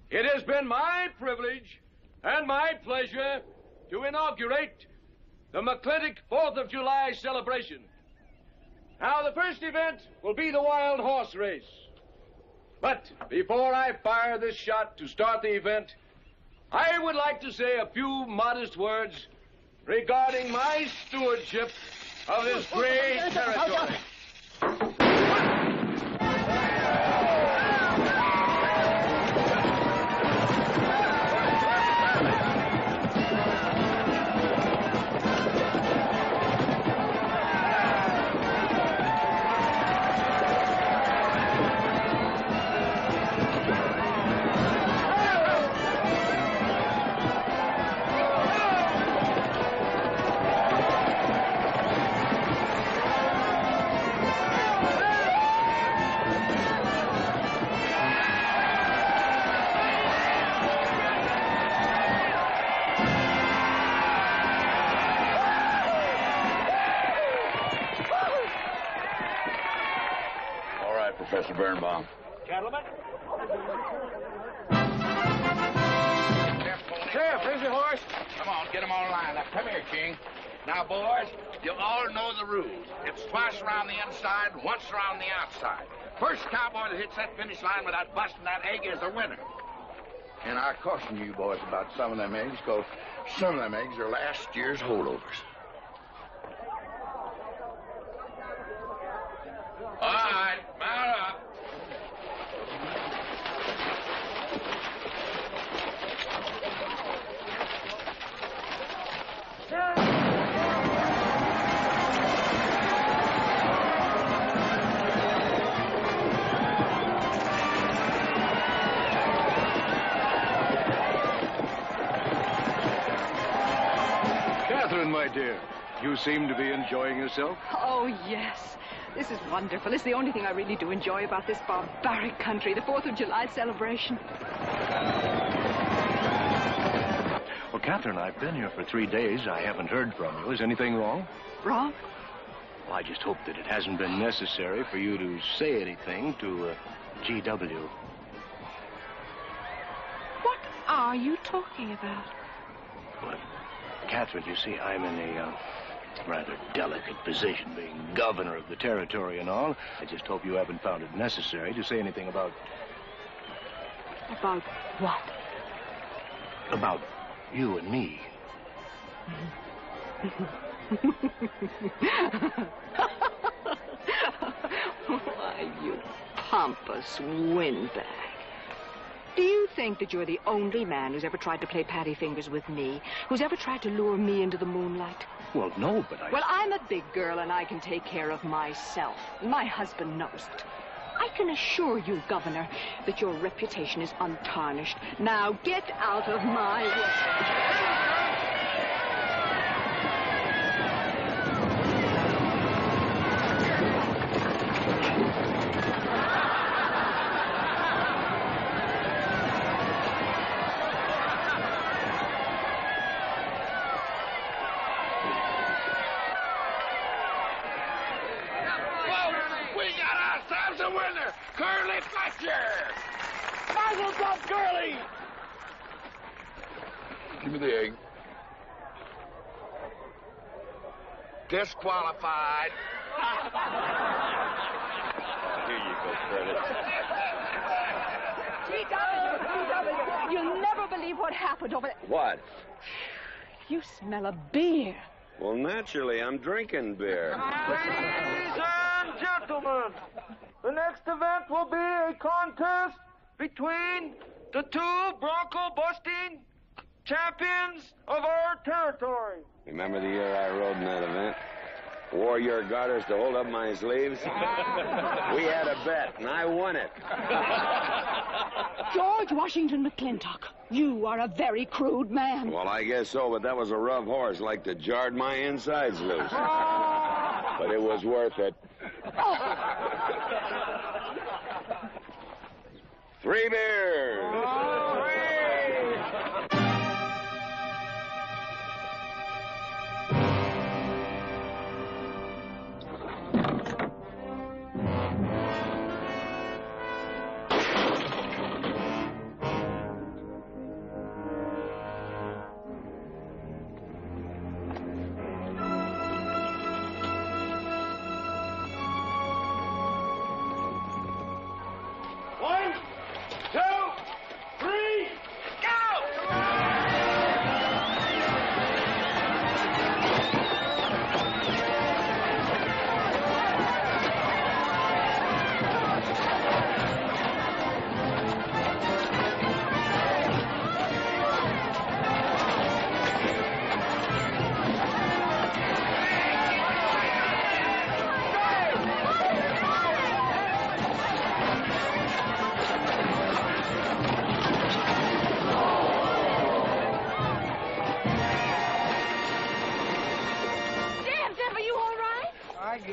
it has been my privilege and my pleasure to inaugurate the McLintock 4th of July celebration. Now, the first event will be the wild horse race. But before I fire this shot to start the event, I would like to say a few modest words regarding my stewardship of this great territory. Professor Birnbaum. Gentlemen. Sheriff, here's your horse. Come on, get them all lined up. Come here, King. Now, boys, you all know the rules. It's twice around the inside, once around the outside. First cowboy that hits that finish line without busting that egg is the winner. And I caution you boys about some of them eggs, because some of them eggs are last year's holdovers. All right, mount up. Catherine, my dear, you seem to be enjoying yourself. Oh, yes. This is wonderful. It's the only thing I really do enjoy about this barbaric country, the 4th of July celebration. Well, Catherine, I've been here for 3 days. I haven't heard from you. Is anything wrong? Wrong? Well, I just hope that it hasn't been necessary for you to say anything to G.W. What are you talking about? Well, Catherine, you see, I'm in a rather delicate position, being governor of the territory and all. I just hope you haven't found it necessary to say anything about... About what? About you and me. Why, you pompous windbag. Do you think that you're the only man who's ever tried to play patty fingers with me, who's ever tried to lure me into the moonlight? Well, no, but I... Well, I'm a big girl, and I can take care of myself. My husband knows it. I can assure you, Governor, that your reputation is untarnished. Now, get out of my way. Curly Fletcher! Mazel tov, Curly! Give me the egg. Disqualified. Here you go, Curly. G.W., you'll never believe what happened over there. What? You smell a beer. Well, naturally, I'm drinking beer. Ladies and gentlemen, the next event will be a contest between the two bronco-busting champions of our territory. Remember the year I rode in that event? Wore your garters to hold up my sleeves? We had a bet, and I won it. George Washington McLintock, you are a very crude man. Well, I guess so, but that was a rough horse, like to jarred my insides loose. But it was worth it. 3 beers.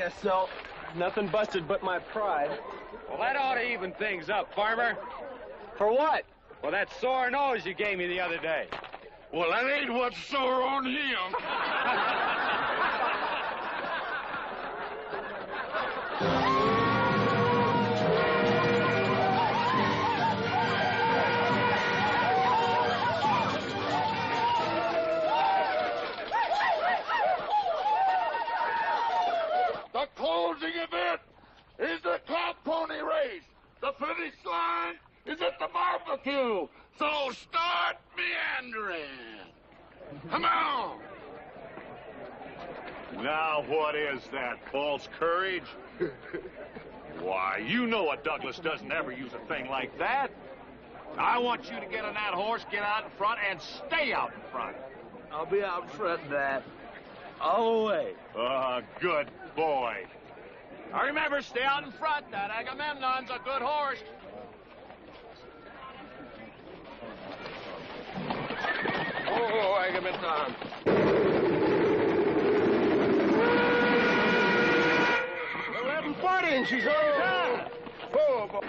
guess so. Nothing busted but my pride. Well, that ought to even things up, farmer. For what? Well, that sore nose you gave me the other day. Well, that ain't what's sore on him. The closing event is the cow pony race. The finish line is at the barbecue. So start meandering. Come on. Now, what is that, false courage? Why, you know a Douglas doesn't ever use a thing like that. I want you to get on that horse, get out in front, and stay out in front. I'll be out front, Dad. All the way. Good boy. Now remember, stay out in front. That Agamemnon's a good horse. Oh, Agamemnon. 1140 and she's on time. Oh,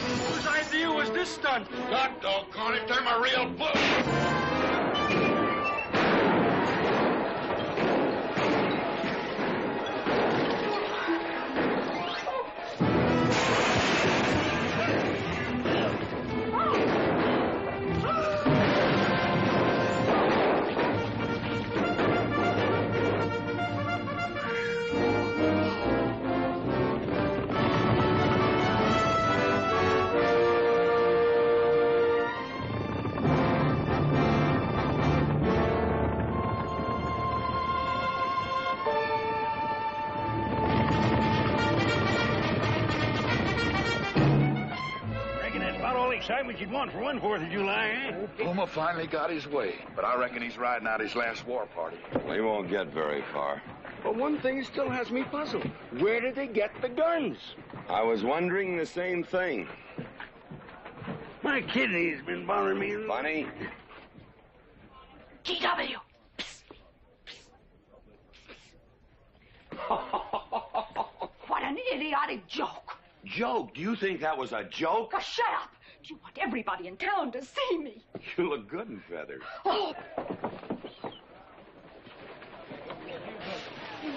Whose idea was this stunt? God doggone it, they're my real book. Excitement you'd want for one 4th of July, eh? Puma finally got his way, but I reckon he's riding out his last war party. We won't get very far. But one thing still has me puzzled. Where did they get the guns? I was wondering the same thing. My kidney's been bothering me. Funny? GW. What an idiotic joke. Joke? Do you think that was a joke? Oh, shut up. You want everybody in town to see me. You look good in feathers. Oh.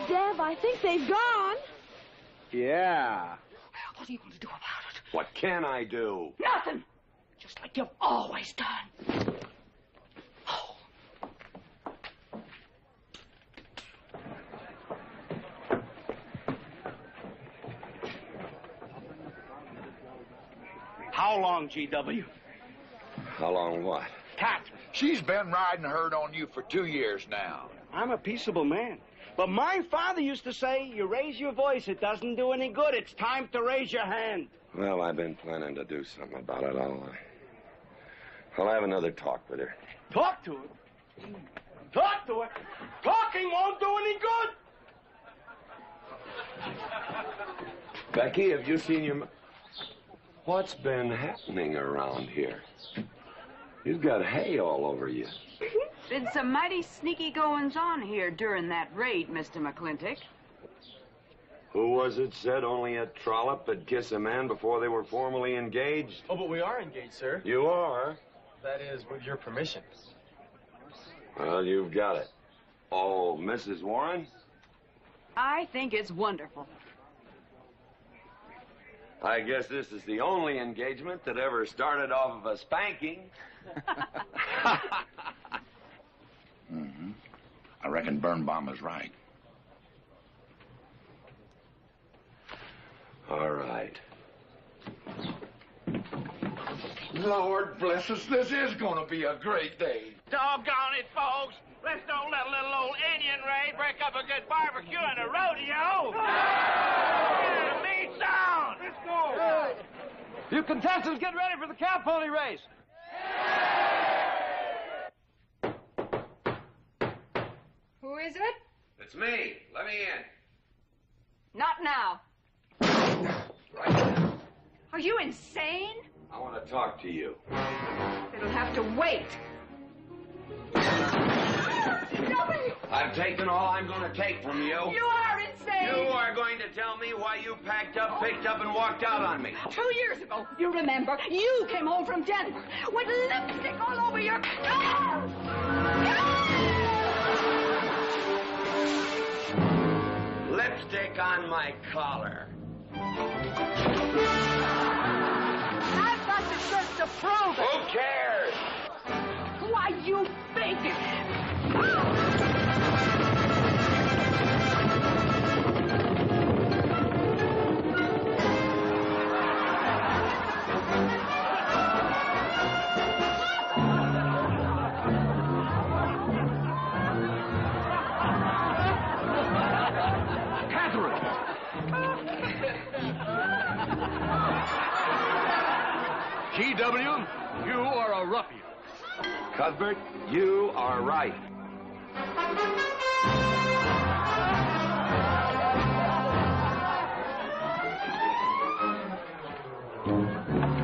Deb, I think they've gone. Yeah. What are you going to do about it? What can I do? Nothing. Just like you've always done. How long, GW? How long what? Captain, she's been riding herd on you for 2 years now. I'm a peaceable man. But my father used to say, you raise your voice, it doesn't do any good. It's time to raise your hand. Well, I've been planning to do something about it. I'll have another talk with her. Talk to her? Talk to her? Talking won't do any good. Becky, have you seen your... What's been happening around here? You've got hay all over you. Been some mighty sneaky goings-on here during that raid, Mr. McLintock. Who was it said only a trollop could kiss a man before they were formally engaged? Oh, but we are engaged, sir. You are? That is, with your permission. Well, you've got it. Oh, Mrs. Warren? I think it's wonderful. I guess this is the only engagement that ever started off of a spanking. Mm-hmm. I reckon Birnbaum is right. All right. Lord bless us, this is gonna be a great day. Doggone it, folks. Let's don't let a little old Indian raid break up a good barbecue and a rodeo. Yeah, meat sound. Let's go. You contestants get ready for the cow pony race. Who is it? It's me. Let me in. Not now. Are you insane? I want to talk to you. It'll have to wait. I've taken all I'm going to take from you. You are insane. You are going to tell me why you packed up, picked up, and walked out on me. 2 years ago, you remember, you came home from Denver with lipstick all over your... Lipstick on my collar. I've got the shirt to prove it. Who cares? Why, you big... G.W., you are a ruffian. Cuthbert, you are right.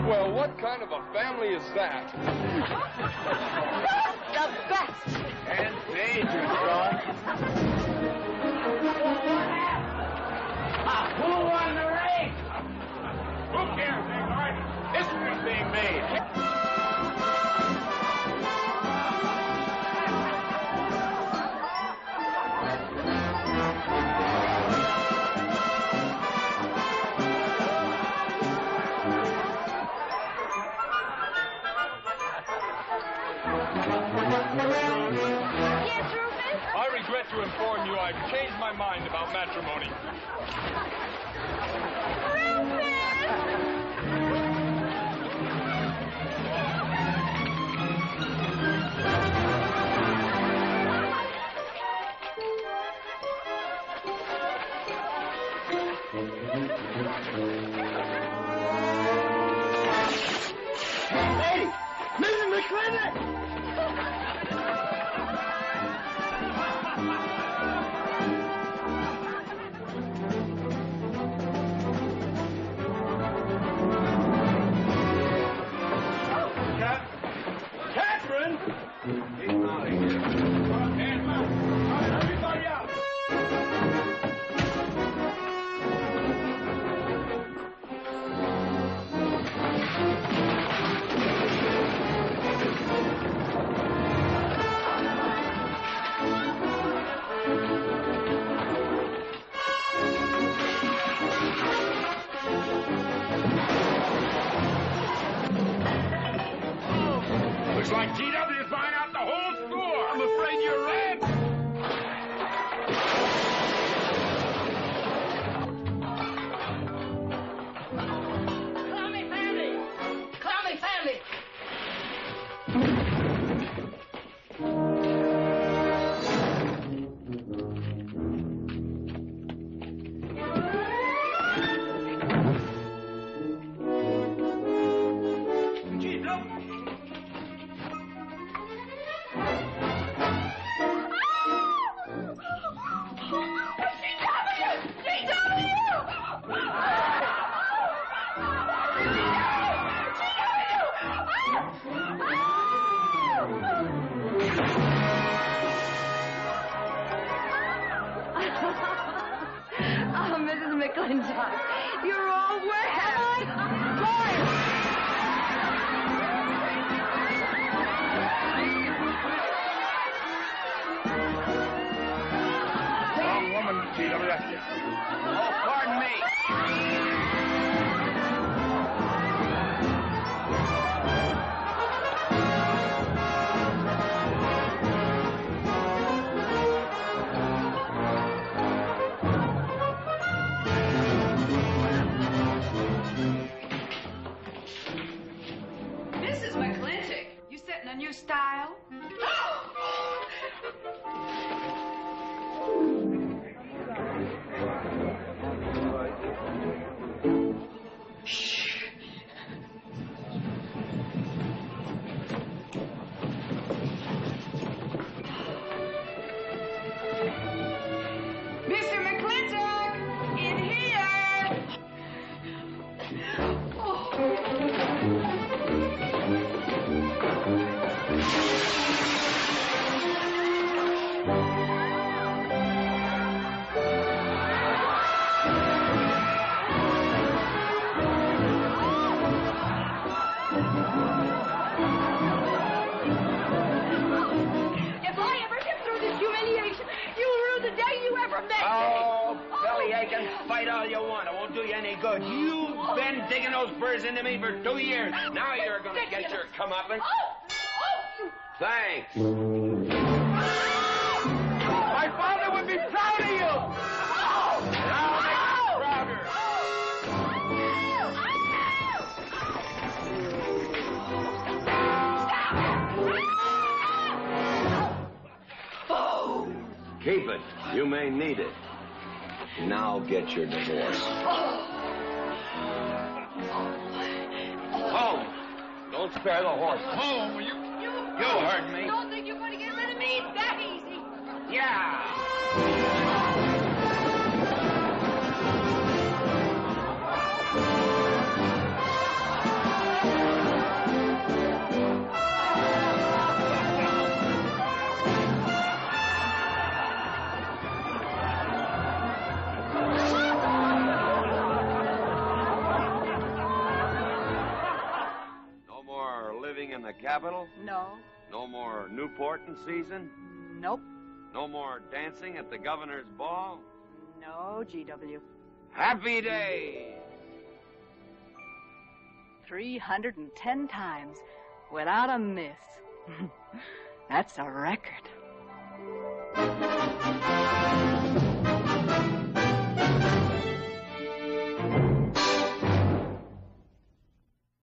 Well, what kind of a family is that? The best. And dangerous, son. Who won the race? Who cares, Ingrid? History's being made. Yes, Rufus? I regret to inform you I've changed my mind about matrimony. Hey, Mrs. McLintock! Catherine! Get him out of here. Everybody out! Looks like G.W.'s buying out the whole store. I'm afraid you're right. Call me family. Call me family. style? Mr. McLintock, in here! If I ever get through this humiliation, you'll rue the day you ever met me. Oh, belly aching, fight all you want. It won't do you any good. You've been digging those burrs into me for 2 years. Now you're going to get your comeuppance. Thanks. My father would be proud of you. Now make him prouder. Keep it. You may need it. Now get your divorce. Home. Don't spare the horse. Home. You heard me. Don't think you're going to get rid of me that easy. Yeah. No more living in the capital? No. No more Newport in season? Nope. No more dancing at the governor's ball? No, GW. Happy day! 310 times without a miss. That's a record.